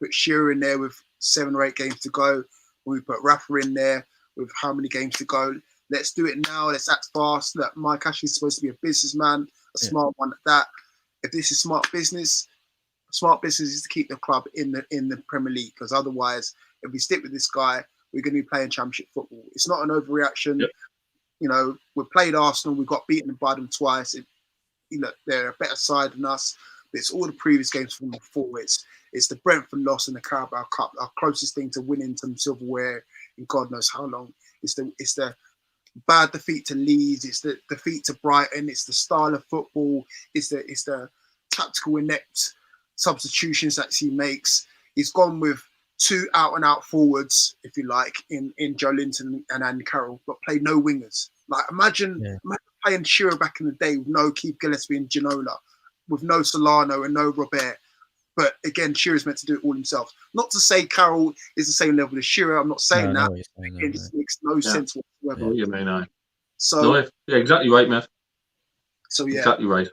put Shearer in there with 7 or 8 games to go, when we put Rafa in there with how many games to go. Let's do it now. Let's act fast. Look, Mike Ashley's supposed to be a businessman, a smart one at that. if this is smart business is to keep the club in the Premier League, because otherwise, if we stick with this guy, we're going to be playing Championship football. It's not an overreaction. Yep. You know, we played Arsenal, we got beaten by them twice. You know, they're a better side than us. But it's all the previous games from before. It's the Brentford loss in the Carabao Cup, our closest thing to winning some silverware in God knows how long. It's the bad defeat to Leeds. It's the defeat to Brighton. It's the style of football. It's the tactical inept substitutions that he makes. He's gone with 2 out-and-out forwards, if you like, in Joe Linton and Andy Carroll, but played no wingers. Like, imagine playing Shearer back in the day with no Keith Gillespie and Ginola, with no Solano and no Robert. But again, Shearer's meant to do it all himself. Not to say Carroll is the same level as Shearer. I'm not saying that. It just makes no sense whatsoever. Yeah, man, I. So No, yeah, exactly right, man. So yeah, exactly right.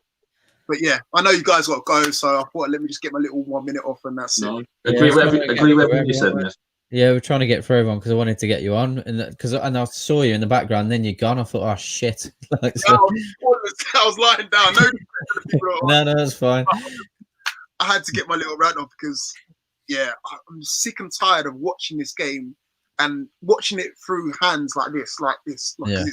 But yeah, I know you guys got to go, so I thought let me just get my little 1 minute off, and that's it. Agree with everything you said, Miss. Yeah, we're trying to get through everyone because I wanted to get you on, and I saw you in the background. And then you're gone. I thought, oh shit. Like, so... I was lying down. No, that's fine. I had to get my little rant off because, yeah, I'm sick and tired of watching this game and watching it through hands like this. Yeah.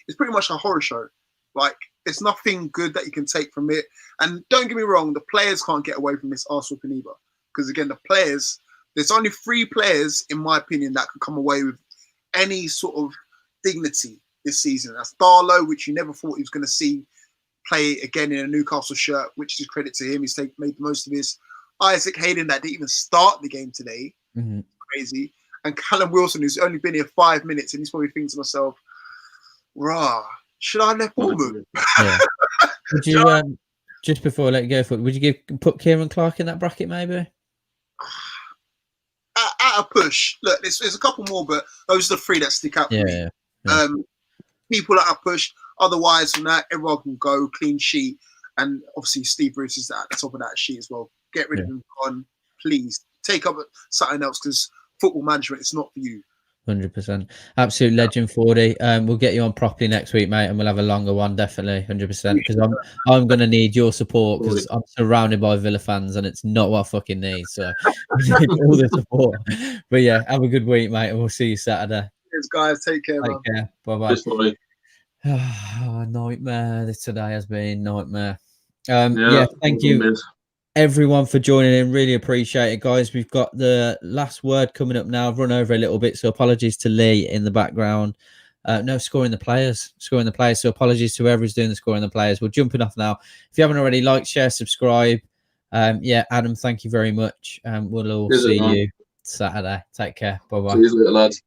It's pretty much a horror show. Like, there's nothing good that you can take from it. And don't get me wrong, the players can't get away from this arse whooping either. Because again, the players, there's only 3 players, in my opinion, that can come away with any sort of dignity this season. That's Darlow, which you never thought he was going to see play again in a Newcastle shirt, which is credit to him. He's made the most of his. Isaac Hayden, that didn't even start the game today. Mm-hmm. Crazy. And Callum Wilson, who's only been here 5 minutes, and he's probably thinking to myself, rah, should I left Bournemouth? Yeah. Would you, just before I let you go, would you put Kieran Clark in that bracket maybe? At a push. Look, there's a couple more, but those are the 3 that stick out for me. Yeah. People at a push. Otherwise, from that, everyone can go clean sheet. And obviously, Steve Bruce is at the top of that sheet as well. Get rid of him. Gone. Please take up something else, because football management is not for you. 100%. Absolute legend, 40. We'll get you on properly next week, mate, and we'll have a longer one, definitely, 100%. Because I'm going to need your support, because I'm surrounded by Villa fans, and it's not what I fucking need. So we need all the support. But yeah, have a good week, mate, and we'll see you Saturday. Cheers, guys. Take care. Take care. Bye-bye. Oh, nightmare. This today has been nightmare. Yeah, thank you everyone for joining in. Really appreciate it, guys. We've got the last word coming up now. I've run over a little bit, so apologies to Lee in the background. No, scoring the players. So apologies to whoever's doing the scoring the players. We're jumping off now. If you haven't already, like, share, subscribe. Yeah, Adam, thank you very much. We'll all see you Saturday. Take care. Bye-bye. See you later, lads.